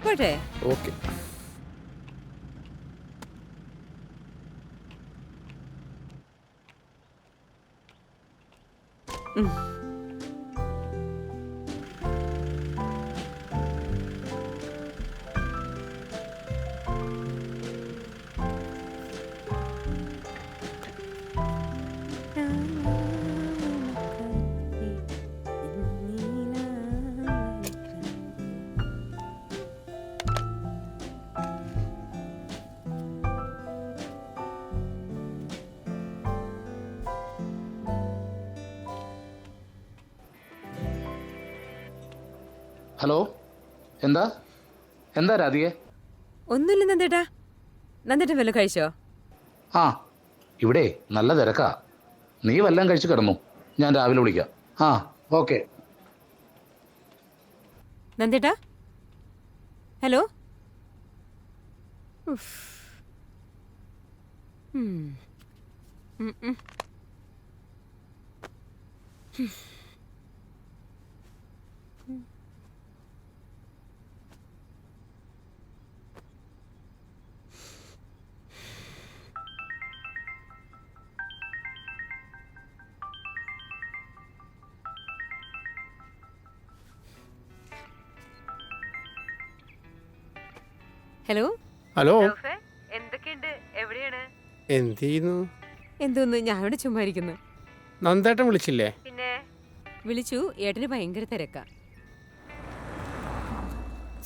പോട്ടെ. ഓക്കെ. ഹലോ, എന്താ എന്താ രാധികേ? ഒന്നുമില്ല നന്ദേട്ടാ. നന്ദേട്ടൻ വല്ലതും കഴിച്ചോ? ആ, ഇവിടെ നല്ല തിരക്കാ. നീ വല്ലതും കഴിച്ച് കിടന്നു, ഞാൻ രാവിലെ വിളിക്കാം. ആ ഓക്കെ. നന്ദേട്ടാ, ഹലോ. ഹലോ. ഹലോ. എന്തൊക്കെയുണ്ട്? എവിടെയാണ്? എന്ത് ചെയ്യുന്നു? എന്തോന്ന് ഞാൻ ഇവിടെ ചുമ്മാ ഇരിക്കുന്നു. നന്ദേട്ടൻ വിളിച്ചില്ലേ? പിന്നെ വിളിച്ചു, ഏട്ടന് ഭയങ്കര തിരക്കാ.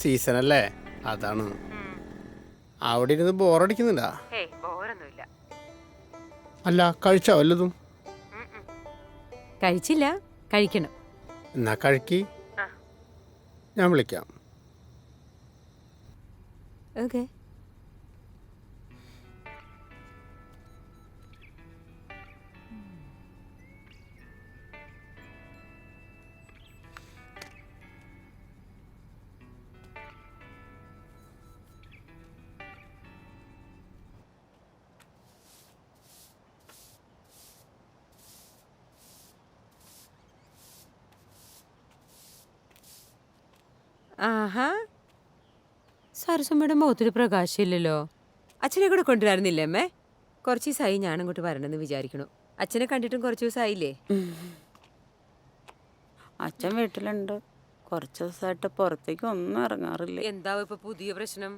സീസണല്ലേ, അതാണ്. അവിടെ ഇരുന്ന് ബോറടിക്കുന്നില്ല? ബോറൊന്നുമില്ല. അല്ല, കഴിച്ചോ വല്ലതും? കഴിച്ചില്ല, കഴിക്കണം. എന്നാ കഴിക്കി, ഞാൻ വിളിക്കാം. ഓക്കെ. ആഹാ, സരസമ്മയുടെ മുഖത്തൊരു പ്രകാശമില്ലല്ലോ. അച്ഛനെ കൂടെ കൊണ്ടുവരുന്നില്ലേ അമ്മേ? കുറച്ച് ദിവസമായി ഞാൻ അങ്ങോട്ട് വരണമെന്ന് വിചാരിക്കണു. അച്ഛനെ കണ്ടിട്ടും കുറച്ച് ദിവസമായില്ലേ? അച്ഛൻ വീട്ടിലുണ്ട്. കുറച്ച് ദിവസമായിട്ട് പുറത്തേക്ക് ഒന്നും ഇറങ്ങാറില്ല. എന്താവും ഇപ്പൊ പുതിയ പ്രശ്നം?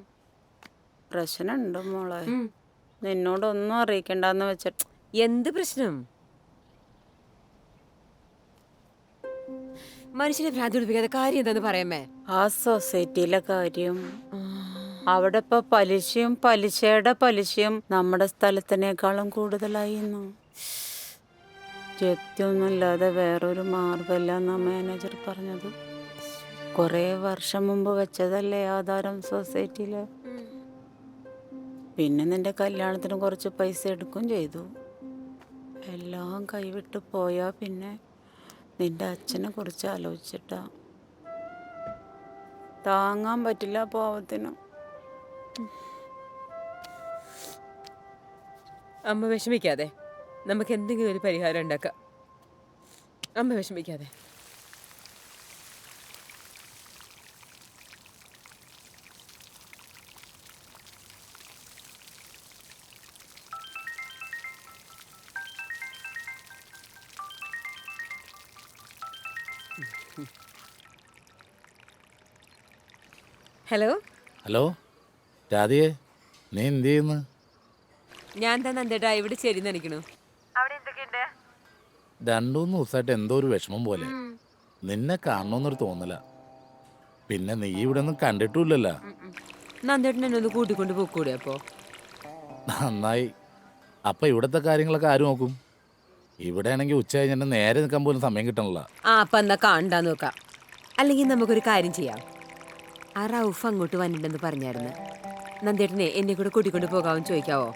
പ്രശ്നമുണ്ട് മോളെ, നിന്നോടൊന്നും അറിയിക്കണ്ടെന്ന് വെച്ചിട്ട്. എന്ത് പ്രശ്നം? മനുഷ്യനെ ഭ്രാന്തി പിടിപ്പിക്കാത്ത കാര്യം എന്താന്ന് പറയാമേ? ആ സൊസൈറ്റിയിലെ കാര്യം. അവിടെ ഇപ്പൊ പലിശയും പലിശയുടെ പലിശയും നമ്മുടെ സ്ഥലത്തിനേക്കാളും കൂടുതലായിരുന്നു. ജപ്തിയൊന്നുമില്ലാതെ വേറൊരു മാർഗമില്ല എന്നാ മാനേജർ പറഞ്ഞത്. കുറേ വർഷം മുമ്പ് വെച്ചതല്ലേ ആധാരം സൊസൈറ്റിയില്. പിന്നെ നിന്റെ കല്യാണത്തിന് കുറച്ച് പൈസ എടുക്കുകയും ചെയ്തു. എല്ലാം കൈവിട്ട് പോയാ പിന്നെ നിന്റെ അച്ഛനെ കുറിച്ച് ആലോചിച്ചിട്ടാ. താങ്ങാൻ പറ്റില്ല പാവത്തിന്. അമ്മ വിഷമിക്കാതെ, നമുക്ക് എന്തെങ്കിലും ഒരു പരിഹാരം ഉണ്ടാക്കാം. അമ്മ വിഷമിക്കാതെ. ഹലോ. ഹലോ രാധികേ, നീ എന്ത് ചെയ്യുന്നു? ഞാൻ തന്നെ എന്തേട്ടാ ഇവിടെ ചെരി നനയ്ക്കണു. അവിടെ എന്തൊക്കെയുണ്ട്? 2-3 ദിവസമായിട്ട് എന്തോ ഒരു വിഷമം പോലെ. നിന്നെ കാണണമെന്നൊരു തോന്നല. പിന്നെ നീ ഇവിടെ ഒന്നും കണ്ടിട്ടില്ലല്ലോ. നന്ദേട്ടൻ എന്നെ ഒന്ന് കൂട്ടിക്കൊണ്ട് പോക്കൂടെ? അപ്പോ നന്നായി. അപ്പൊ ഇവിടത്തെ കാര്യങ്ങളൊക്കെ ആര് നോക്കും? ഇവിടെ ആണെങ്കിൽ ഉച്ച കഴിഞ്ഞ നേരെ നിൽക്കാൻ പോലും സമയം കിട്ടണല്ലോ. അപ്പൊ എന്നാ കാണണ്ടാന്ന് നോക്കാം. അല്ലെങ്കിൽ നമുക്കൊരു കാര്യം ചെയ്യാം. ആ റൌഫ് അങ്ങോട്ട് വന്നിട്ടുണ്ടെന്ന് പറഞ്ഞായിരുന്നു. നന്ദേട്ടനെ എന്നെ കൂടെ കൂട്ടിക്കൊണ്ട് പോകാമെന്ന് ചോദിക്കാവോ?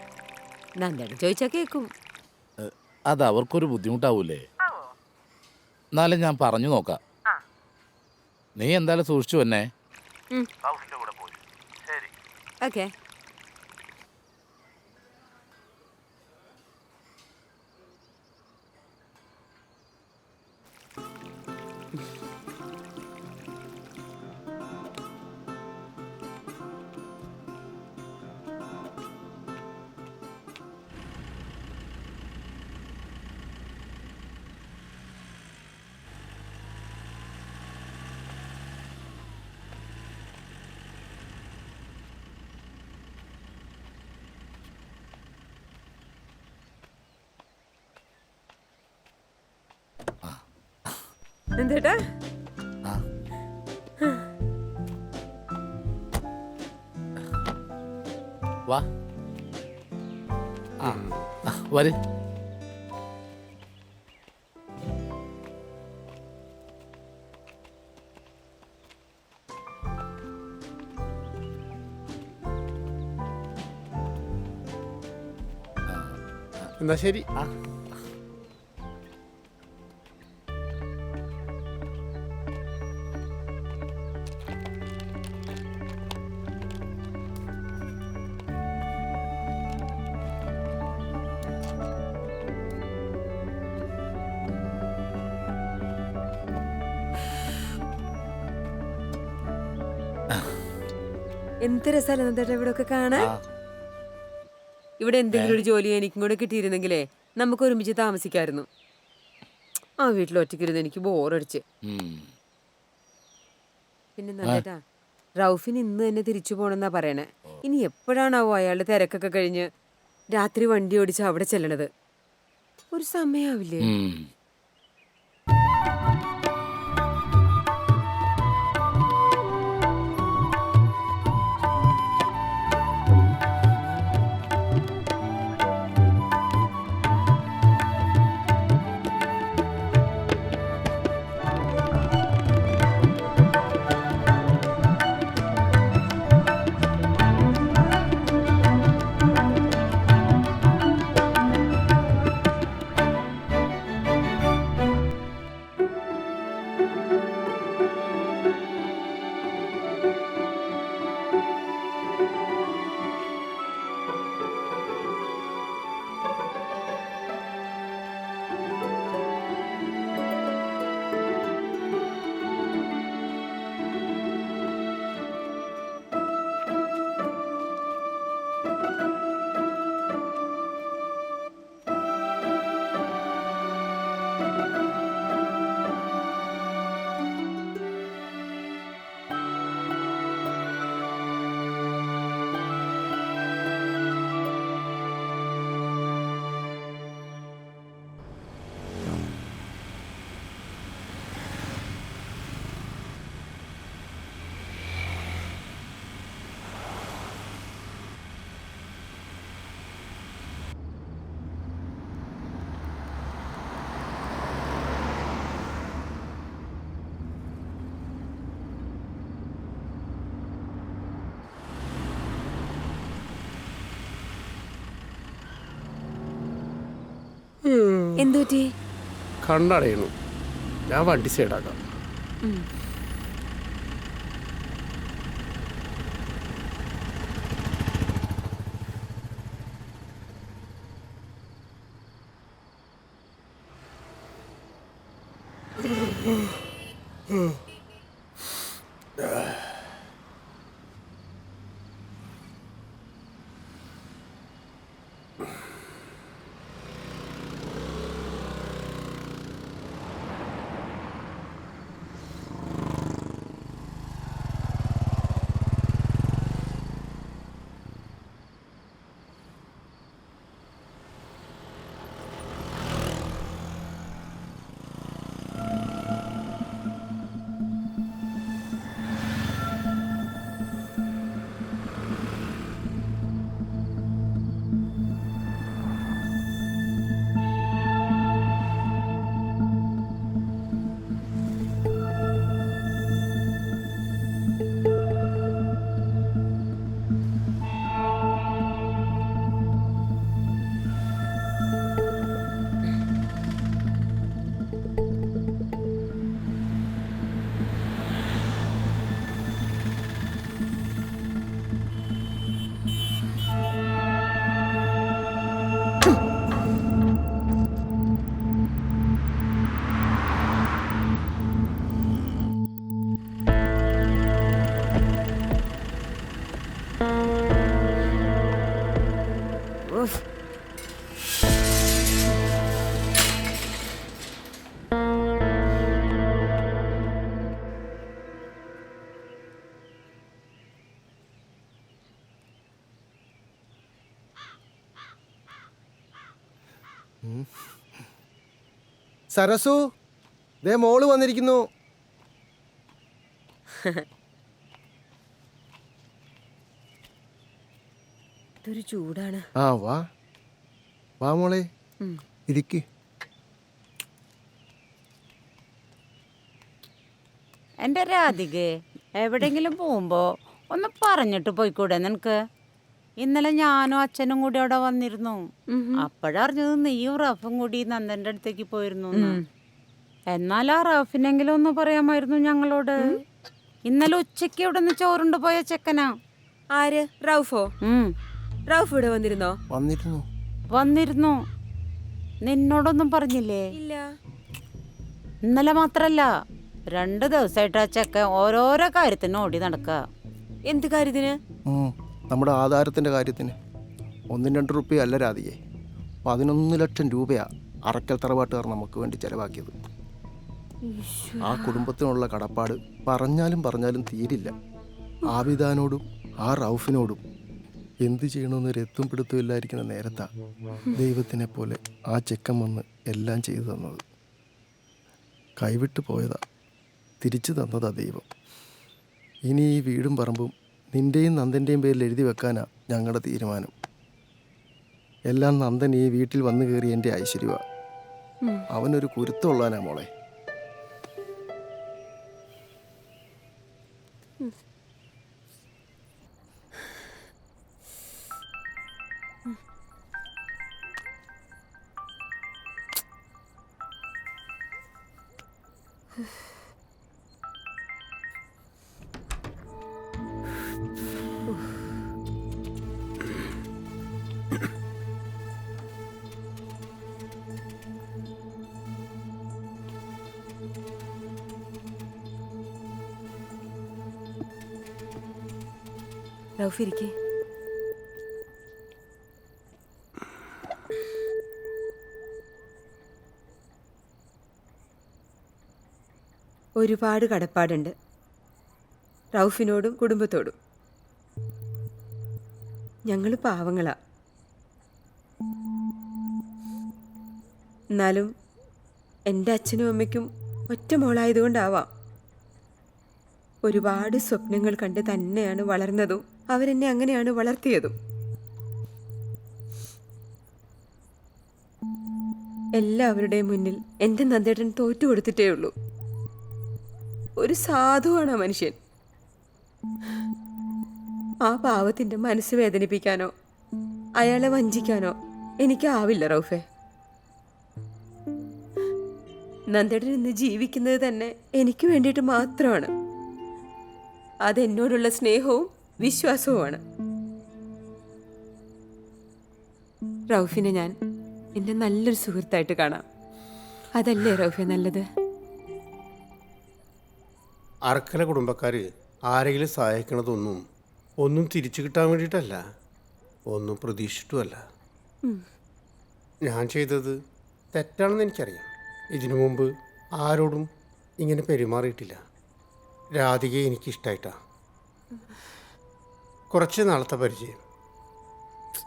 നന്ദേട്ടൻ ചോദിച്ചാ കേൾക്കും. അത് അവർക്കൊരു ബുദ്ധിമുട്ടാവൂലേ? എന്നാലും ഞാൻ പറഞ്ഞു നോക്കാം. നീ എന്തായാലും സൂക്ഷിച്ചു എന്നെ. ഓക്കെ. എന്തേട്ടാ? വാ വര്. എന്നാ ശരി. എന്ത് രസമല്ലേ നന്ദേട്ടാ ഇവിടെ ഒക്കെ കാണാൻ. ഇവിടെ എന്തെങ്കിലും ഒരു ജോലി എനിക്കും കൂടെ കിട്ടിയിരുന്നെങ്കിലേ നമുക്ക് ഒരുമിച്ച് താമസിക്കായിരുന്നു. ആ വീട്ടിൽ ഒറ്റയ്ക്കിരുന്ന് എനിക്ക് ബോറടിച്ച്. പിന്നെ നന്ദേട്ടാ, റൌഫിന് ഇന്ന് തന്നെ തിരിച്ചു പോണെന്നാ പറയണേ. ഇനി എപ്പോഴാണാവോ അയാളുടെ തിരക്കൊക്കെ കഴിഞ്ഞ് രാത്രി വണ്ടി ഓടിച്ച് അവിടെ ചെല്ലണത്? ഒരു സമയാവില്ലേ? എന്തുപറ്റി? കണ്ണടയണു. ഞാൻ വണ്ടി സൈഡാക്കാം. സരസു, ദേ മോള് വന്നിരിക്കുന്നു. ഇതൊരു ചൂടാണ്. ആ വാ വാ മോളെ, ഇരിക്ക്. എൻ്റെ രാധികേ, എവിടെയെങ്കിലും പോകുമ്പോ ഒന്ന് പറഞ്ഞിട്ട് പോയിക്കൂടെ നിനക്ക്? ഇന്നലെ ഞാനും അച്ഛനും കൂടി അവിടെ വന്നിരുന്നു. അപ്പോഴറിഞ്ഞത് നീയും റഫും കൂടി നന്ദന്റെ അടുത്തേക്ക് പോയിരുന്നു. എന്നാൽ ആ റഫിനെങ്കിലും ഒന്ന് പറയാമായിരുന്നു ഞങ്ങളോട്. ഇന്നലെ ഉച്ചയ്ക്ക് ഇവിടെ നിന്ന് ചോറുണ്ട് പോയ ചെക്കനാ. ആര്? റൗഫോ? റൗഫ് ഇവിടെ വന്നിരുന്നോ? വന്നിരുന്നു. നിന്നോടൊന്നും പറഞ്ഞില്ലേ? ഇല്ല. ഇന്നലെ മാത്രല്ല, 2 ദിവസമായിട്ട് ആ ചെക്കൻ ഓരോരോ കാര്യത്തിന് ഓടി നടക്ക. എന്ത് കാര്യത്തിന്? നമ്മുടെ ആധാരത്തിന്റെ കാര്യത്തിന്. 1-2 റുപ്യ അല്ല രാധികേ, 11 ലക്ഷം രൂപയാ അറക്കൽ തറവാട്ടുകാർ നമുക്ക് വേണ്ടി ചെലവാക്കിയത്. ആ കുടുംബത്തിനുള്ള കടപ്പാട് പറഞ്ഞാലും തീരില്ല. ആബിദാനോടും ആ റൗഫിനോടും എന്ത് ചെയ്യണമെന്നൊരു എത്തും പിടുത്തം ഇല്ലായിരിക്കുന്ന നേരത്താ ദൈവത്തിനെ പോലെ ആ ചെക്കൻ വന്ന് എല്ലാം ചെയ്തു തന്നത്. കൈവിട്ട് പോയതാ, തിരിച്ചു തന്നതാ ദൈവം. ഇനി ഈ വീടും പറമ്പും നിൻ്റെയും നന്ദൻ്റെയും പേരിൽ എഴുതി വെക്കാനാ ഞങ്ങളുടെ തീരുമാനം. എല്ലാം നന്ദൻ ഈ വീട്ടിൽ വന്നു കയറി എൻ്റെ ഐശ്വര്യമാണ്. അവനൊരു കുരുത്തമുള്ളാനാ മോളെ. റൗഫ് ഇരിക്കേ. ഒരുപാട് കടപ്പാടുണ്ട് റൗഫിനോടും കുടുംബത്തോടും. ഞങ്ങൾ പാവങ്ങളാ. എന്നാലും എൻ്റെ അച്ഛനും അമ്മയ്ക്കും ഒറ്റ മോളായതുകൊണ്ടാവാം ഒരുപാട് സ്വപ്നങ്ങൾ കണ്ട് തന്നെയാണ് വളർന്നതും അവരെന്നെ അങ്ങനെയാണ് വളർത്തിയതും. എല്ലാവരുടെയും മുന്നിൽ എൻ്റെ നന്ദേട്ടൻ തോറ്റു കൊടുത്തിട്ടേ ഉള്ളൂ. ഒരു സാധുവാണ് ആ മനുഷ്യൻ. ആ പാവത്തിൻ്റെ മനസ്സ് വേദനിപ്പിക്കാനോ അയാളെ വഞ്ചിക്കാനോ എനിക്കാവില്ല റൗഫെ. നന്ദേട്ടൻ ഇന്ന് ജീവിക്കുന്നത് തന്നെ എനിക്ക് വേണ്ടിയിട്ട് മാത്രമാണ്. അതെന്നോടുള്ള സ്നേഹവും വിശ്വാസവുമാണ്. റൗഫിനെ ഞാൻ എൻ്റെ നല്ലൊരു സുഹൃത്തായിട്ട് കാണാം. അതല്ലേ റൗഫെ നല്ലത്? അർക്കല കുടുംബക്കാർ ആരെങ്കിലും സഹായിക്കണതൊന്നും ഒന്നും തിരിച്ചു കിട്ടാൻ വേണ്ടിയിട്ടല്ല, ഒന്നും പ്രതീക്ഷിച്ചിട്ടുമല്ല. ഞാൻ ചെയ്തത് തെറ്റാണെന്ന് എനിക്കറിയാം. ഇതിനു മുമ്പ് ആരോടും ഇങ്ങനെ പെരുമാറിയിട്ടില്ല. രാധികയെ എനിക്കിഷ്ടമായിട്ടാണ്. കുറച്ച് നാളത്തെ പരിചയം,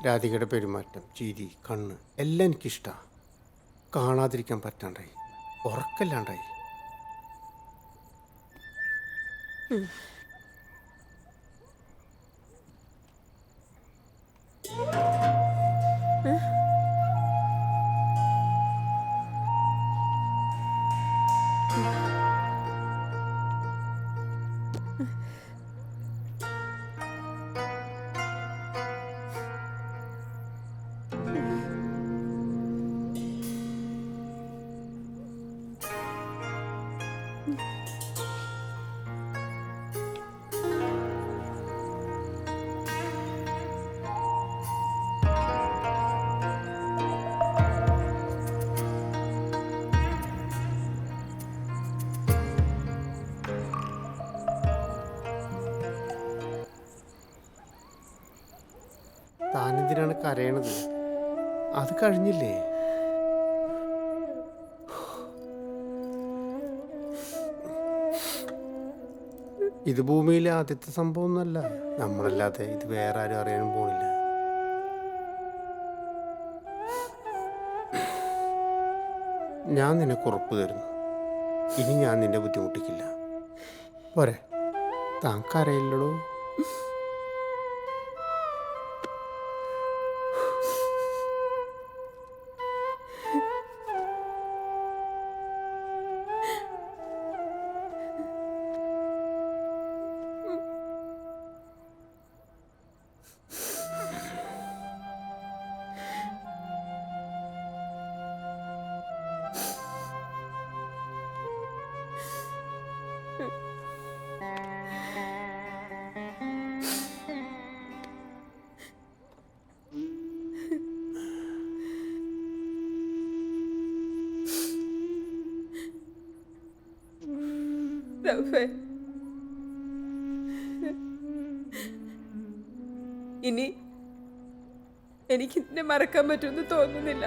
രാധികയുടെ പെരുമാറ്റം, ചിരി, കണ്ണ് എല്ലാം എനിക്കിഷ്ടമാണ്. കാണാതിരിക്കാൻ പറ്റാണ്ടായി, ഉറക്കല്ലാണ്ടായി. താനെന്തിനാണ് കരയണത്? അത് കഴിഞ്ഞില്ലേ? ഇത് ഭൂമിയിലെ ആദ്യത്തെ സംഭവം ഒന്നല്ല. നമ്മളല്ലാതെ ഇത് വേറെ ആരും അറിയാനും പോണില്ല. ഞാൻ നിനക്ക് ഉറപ്പ് തരുന്നു, ഇനി ഞാൻ നിന്നെ ബുദ്ധിമുട്ടിക്കില്ല. പോരെ, താൻ കരയില്ലടോ. ഇനി എനിക്ക് ഇതിനെ മറക്കാൻ പറ്റുമെന്ന് തോന്നുന്നില്ല.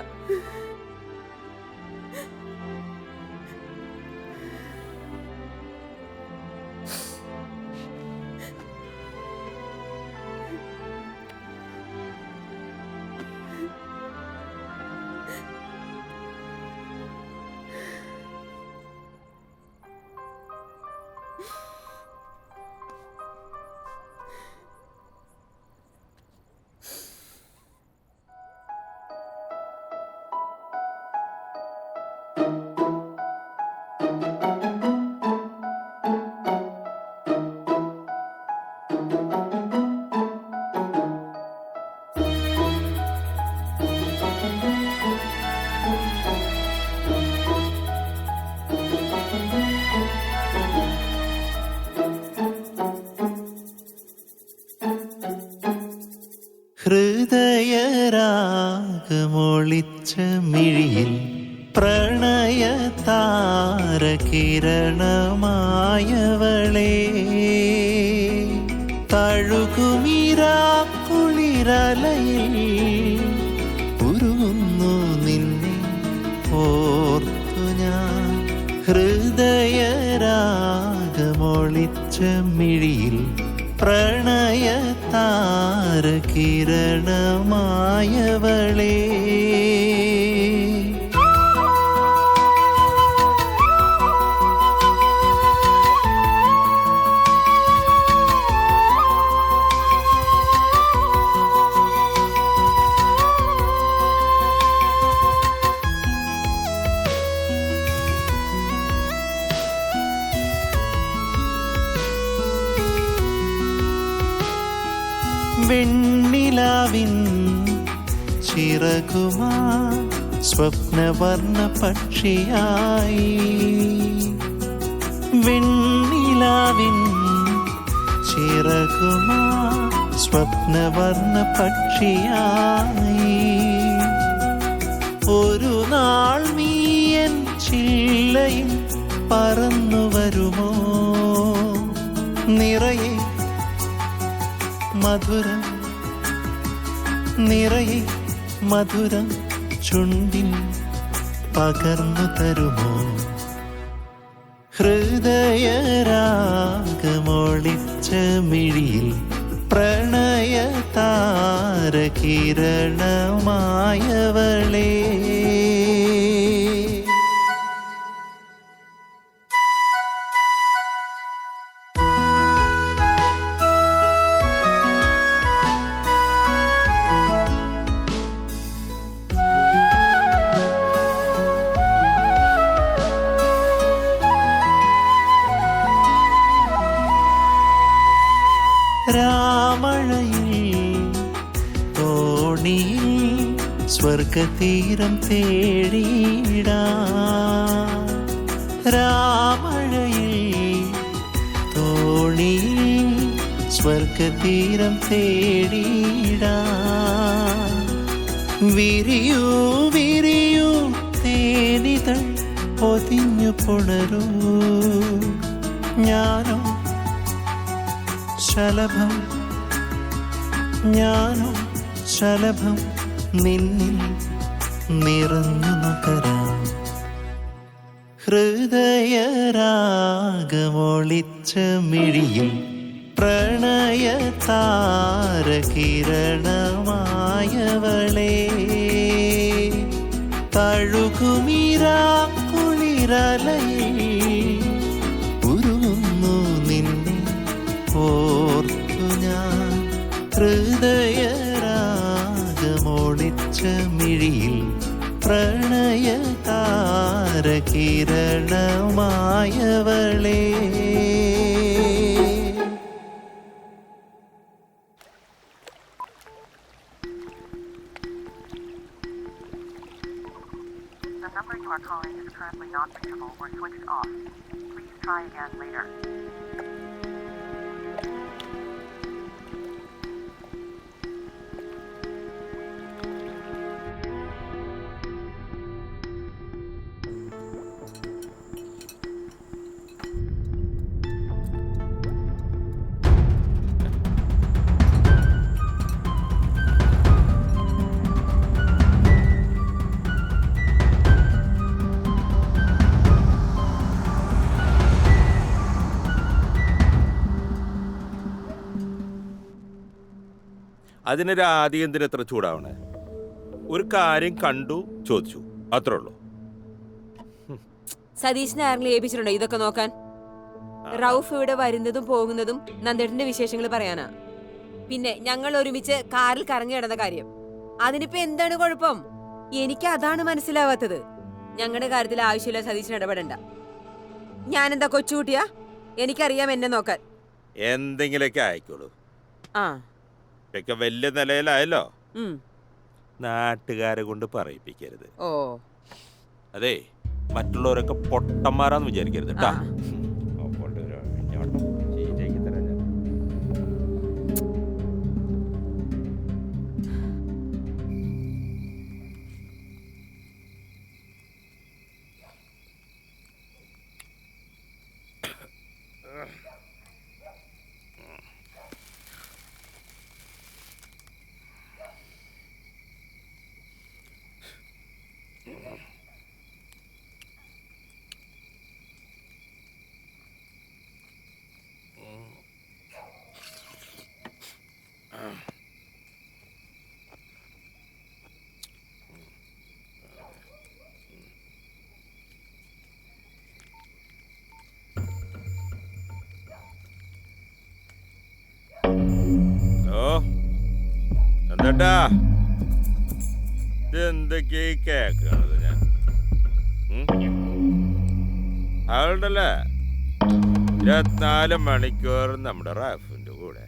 ഹൃദയരാഗമൊളിച്ച മിഴിയിൽ പ്രണയതാരകിരണമായവളേ തഴുകുമിരാക്കുളിരലയിൽ ഉരുകുന്നു നിന്നെ ഓർത്തു ഞാൻ. ഹൃദയരാഗമൊളിച്ച മിഴിയിൽ പ്രണയതാരകിരണമായവളേ വെണ്ണിലാവിൻ ചിറകുമാ സ്വപ്നവർണ്ണ പക്ഷിയായി. വെണ്ണിലാവിൻ ചിറകുമാ സ്വപ്നവർണ്ണ പക്ഷിയായി. ഒരു നാൾ നീയൻ ചില്ലയിൽ പറന്നു വരുമോ നിറയെ മധുരം നിറയെ മധുരം ചുണ്ടിൽ പകർന്നു തരുമോ. ഹൃദയരാഗമൊളിച്ച മിഴിയിൽ പ്രണയതാരകിരണമായവളേ രാമഴയിൽ തോണിയിൽ സ്വർഗതീരം തേടിയിടാ. രാമഴയിൽ തോണിയിൽ സ്വർഗതീരം തേടിയിടാ. വിരിയൂ വിരിയൂ തേനിതൾ പൊതിഞ്ഞു പുണരൂ. ഞാനോ ശലഭം ഞാനോ ശലഭം നിന്നിൽ നിറഞ്ഞു നുകരാം. ഹൃദയരാഗമൊളിച്ച മിഴിയിൽ പ്രണയതാരകിരണമായവളേ തഴുകുമിരാക്കുളിരലയിൽ ഉരുകുന്നു നിന്നെ ഓർത്തു ഞാൻ. ഹൃദയരാഗമൊളിച്ച മിഴിയിൽ പ്രണയതാരകിരണമായവളേ The number you are calling is currently not reachable or switched off. Please try again later. അതിനൊരു ആദ്യം എന്തിന് എത്ര ചൂടാവണേ? ഒരു കാര്യം കണ്ടു ചോദിച്ചു, അത്രേ ഉള്ളൂ. സതീശിനെ ആരെങ്കിലും ഏൽപ്പിച്ചിട്ടുണ്ടോ ഇതൊക്കെ നോക്കാൻ? റൌഫ് ഇവിടെ വരുന്നതും പോകുന്നതും നന്ദേട്ടന്റെ വിശേഷങ്ങൾ പറയാനാ. പിന്നെ ഞങ്ങൾ ഒരുമിച്ച് കാറിൽ കറങ്ങി കിടന്ന കാര്യം, അതിനിപ്പോ എന്താണ് കുഴപ്പം? എനിക്ക് അതാണ് മനസ്സിലാവാത്തത്. ഞങ്ങളുടെ കാര്യത്തിൽ ആവശ്യമില്ല സതീശൻ ഇടപെടണ്ട. ഞാനെന്താ കൊച്ചുകുട്ടിയാ? എനിക്കറിയാം എന്നെ നോക്കാൻ. എന്തെങ്കിലൊക്കെ ആയിക്കോളൂ. ആ ഇതൊക്കെ വലിയ നിലയിലായല്ലോ. നാട്ടുകാരെ കൊണ്ട് പറയിപ്പിക്കരുത്. ഓ അതെ, മറ്റുള്ളവരൊക്കെ പൊട്ടന്മാരാന്ന് വിചാരിക്കരുത് കേട്ടാ. എന്താ ഇതെന്തൊക്കെയാ കേക്കണത്? ഞാൻ അവളുണ്ടല്ലേ 24 മണിക്കൂർ നമ്മുടെ റാഫിന്റെ കൂടെ.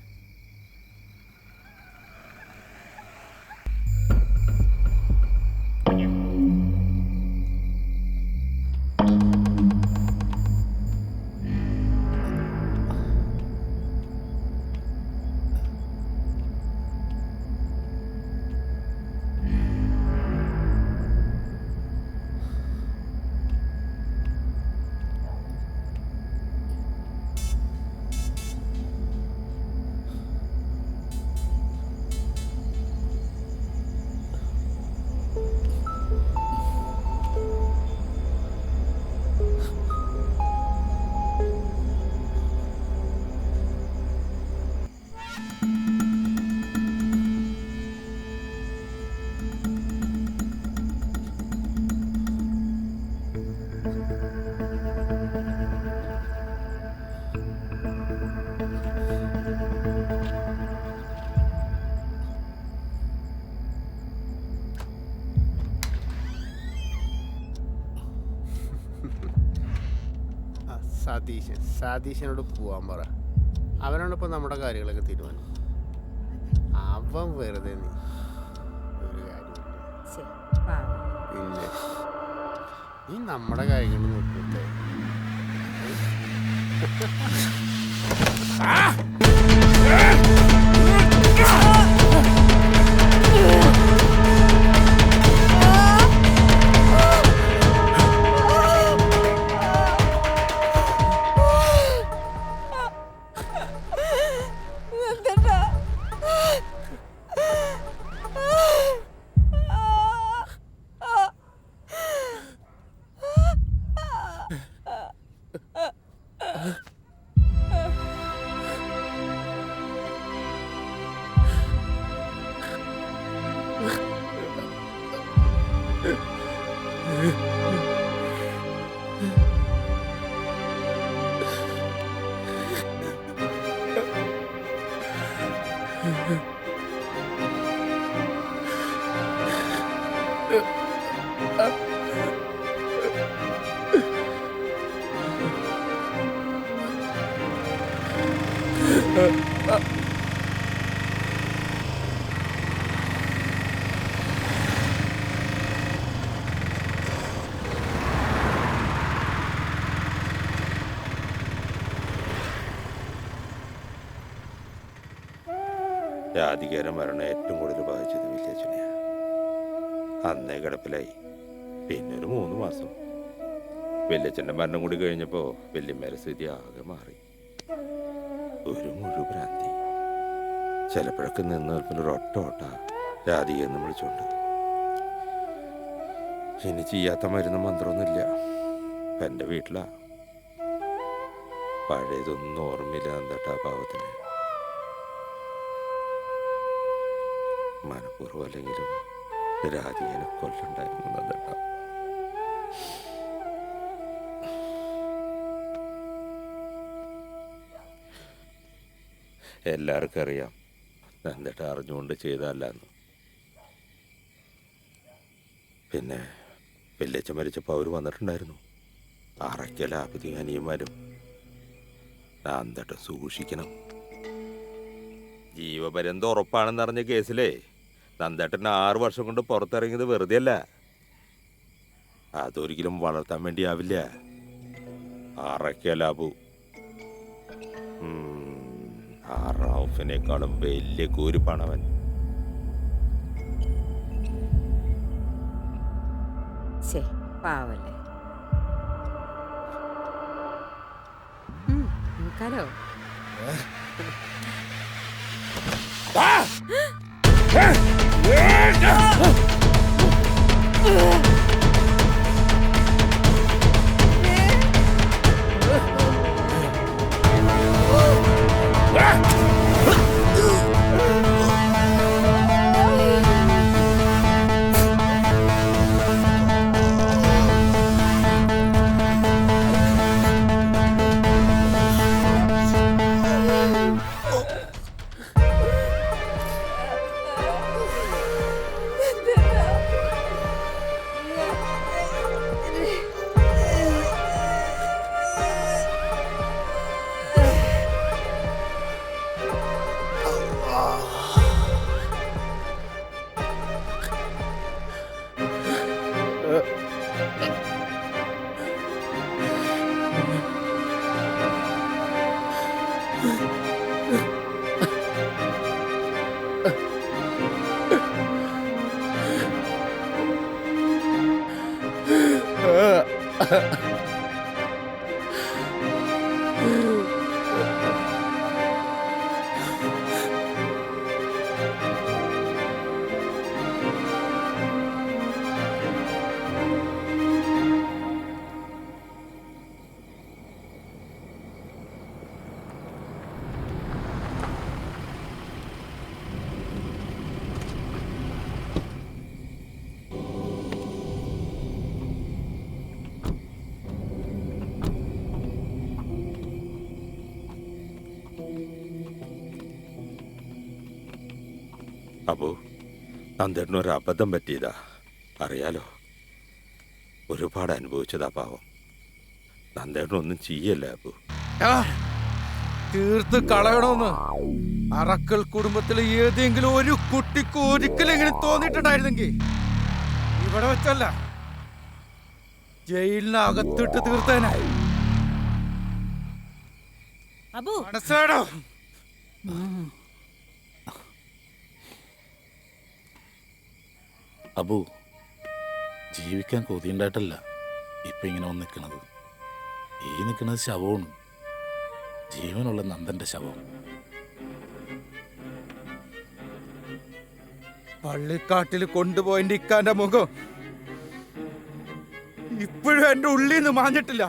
സതീശനോട് പോവാൻ പറ. അവനാണിപ്പോൾ നമ്മുടെ കാര്യങ്ങളൊക്കെ തീരുമാനം. അവൻ വെറുതെ നീ ഒരു കാര്യമില്ല. പിന്നെ നീ നമ്മുടെ കാര്യങ്ങൾ നോക്കില്ലേ? രാധികേര മരണം ഏറ്റവും കൂടുതൽ ബാധിച്ചത് വില്ലേച്ചനെയാണ്. അന്നേ കിടപ്പിലായി. പിന്നെ ഒരു 3 മാസം. വല്യച്ഛൻ്റെ മരണം കൂടി കഴിഞ്ഞപ്പോൾ വല്യമ്മേരെ സ്ഥിതി ആകെ മാറി. ഒരു മുഴുഭ്രാന്തി. ചിലപ്പോഴൊക്കെ നിന്ന് നിൽപ്പിൻ്റെ ഒരൊറ്റ ഓട്ട രാധികയെന്ന് വിളിച്ചോണ്ട്. ഇനി ചെയ്യാത്ത മരുന്ന് മന്ത്രമൊന്നുമില്ല. ഇപ്പം എൻ്റെ വീട്ടിലാ. പഴയതൊന്നും ഓർമ്മയില്ല എന്താട്ടാ പാവത്തിന്. മനഃപൂർവ്വം അല്ലെങ്കിലും രാധികനെ കൊല്ലുണ്ടായിരുന്നു നന്ദേട്ടാ. എല്ലാവർക്കും അറിയാം നന്ദേട്ട അറിഞ്ഞുകൊണ്ട് ചെയ്തതല്ലെന്ന്. പിന്നെ വല്യച്ഛൻ മരിച്ചപ്പോൾ അവർ വന്നിട്ടുണ്ടായിരുന്നു. അറയ്ക്കല അപ്പതി അനിയന്മാരും. നന്ദേട്ട സൂക്ഷിക്കണം. ജീവപര്യന്തം ഉറപ്പാണെന്നറിഞ്ഞ കേസിലേ നന്ദേട്ടൻ 6 വർഷം കൊണ്ട് പുറത്തിറങ്ങിയത് വെറുതെ അല്ല. അതൊരിക്കലും വളർത്താൻ വേണ്ടിയാവില്ല. അറയ്ക്കലാബു ആ റൌഫിനേക്കാളും വലിയ കൂരിപ്പാണവൻ. പാവല്ലേ. നോക്കാലോ. അപ്പോ നന്ദേട്ടനൊരു അബദ്ധം പറ്റിയതാ. അറിയാലോ, ഒരുപാട് അനുഭവിച്ചതാ പാവം. നന്ദേട്ടനൊന്നും ചെയ്യല്ല അപ്പോ. തീർത്ത് കളയണമെന്ന് അറക്കൽ കുടുംബത്തിലെ ഏതെങ്കിലും ഒരു കുട്ടിക്ക് ഒരിക്കലും ഇങ്ങനെ തോന്നിയിട്ടുണ്ടായിരുന്നെങ്കിൽ ഇവിടെ വെച്ചല്ല, ജയിലിനകത്തിട്ട് തീർത്തേനായി. മനസ്സിലാടോ? അബു, ജീവിക്കാൻ കൊതിയുണ്ടായിട്ടല്ല ഇപ്പൊ ഇങ്ങനെ വന്ന് നിൽക്കണത്. ഈ നിൽക്കുന്നത് ശവമാണ്, ജീവനുള്ള നന്ദന്റെ ശവം. പള്ളിക്കാട്ടിൽ കൊണ്ടുപോയതിന്റെ ഇക്കാന്റെ മുഖം ഇപ്പോഴും എന്റെ ഉള്ളിൽ നിന്ന് മാഞ്ഞിട്ടില്ല.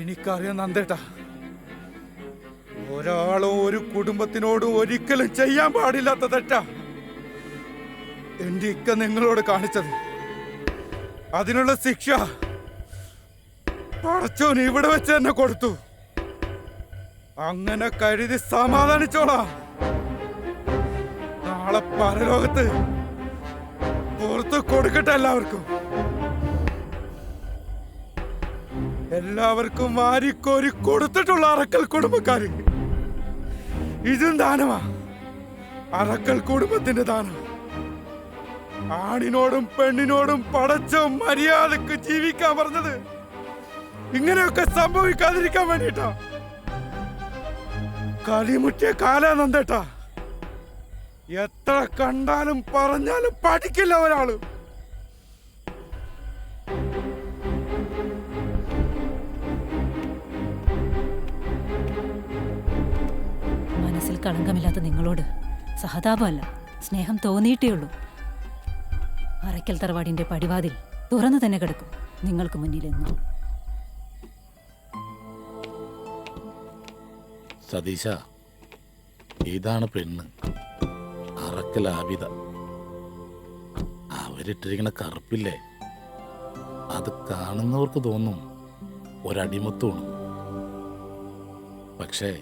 എനിക്കറിയാം നന്ദേട്ടാ, ഒരാളും ഒരു കുടുംബത്തിനോടും ഒരിക്കലും ചെയ്യാൻ പാടില്ലാത്ത തെറ്റാ എന്റെ ഇക്ക നിങ്ങളോട് കാണിച്ചത്. അതിനുള്ള ശിക്ഷ പടച്ചോൻ ഇവിടെ വെച്ച് തന്നെ കൊടുത്തു. അങ്ങനെ കരുതി സമാധാനിച്ചോളാം. നാളെ പരലോകത്ത് പുറത്ത് കൊടുക്കട്ടെ എല്ലാവർക്കും. എല്ലാവർക്കും വാരിക്കോരി കൊടുത്തിട്ടുള്ള അറക്കൽ കുടുംബക്കാര് ഇതും ദാനമാ. അറക്കൽ കുടുംബത്തിന്റെ ദാനം. ആണിനോടും പെണ്ണിനോടും പടച്ച മര്യാദക്ക് ജീവിക്കാൻ പറഞ്ഞത് ഇങ്ങനെയൊക്കെ സംഭവിക്കാതിരിക്കാൻ വേണ്ടിട്ടാ. കളിമുറ്റിയ കാലാ നന്ദേട്ടാ. എത്ര കണ്ടാലും പറഞ്ഞാലും പഠിക്കില്ല ഒരാള്. മനസ്സിൽ കളങ്കമില്ലാത്ത നിങ്ങളോട് സഹതാപമല്ല, സ്നേഹം തോന്നിയിട്ടേ ഉള്ളൂ. അറയ്ക്കൽ തറവാടിന്റെ പടിവാതിൽ തുറന്നു തന്നെ കിടക്കും നിങ്ങൾക്ക് മുന്നിലെന്നും. സതീശ, ഇതാണ് പെണ്ണ്, അറക്കൽ ആബിദ. അവരിട്ടിരിക്കുന്ന കറുപ്പില്ലേ, അത് കാണുന്നവർക്ക് തോന്നും ഒരടിമത്വമാണ്. പക്ഷേ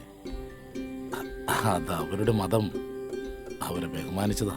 അത് അവരുടെ മതം അവരെ ബഹുമാനിച്ചതാ.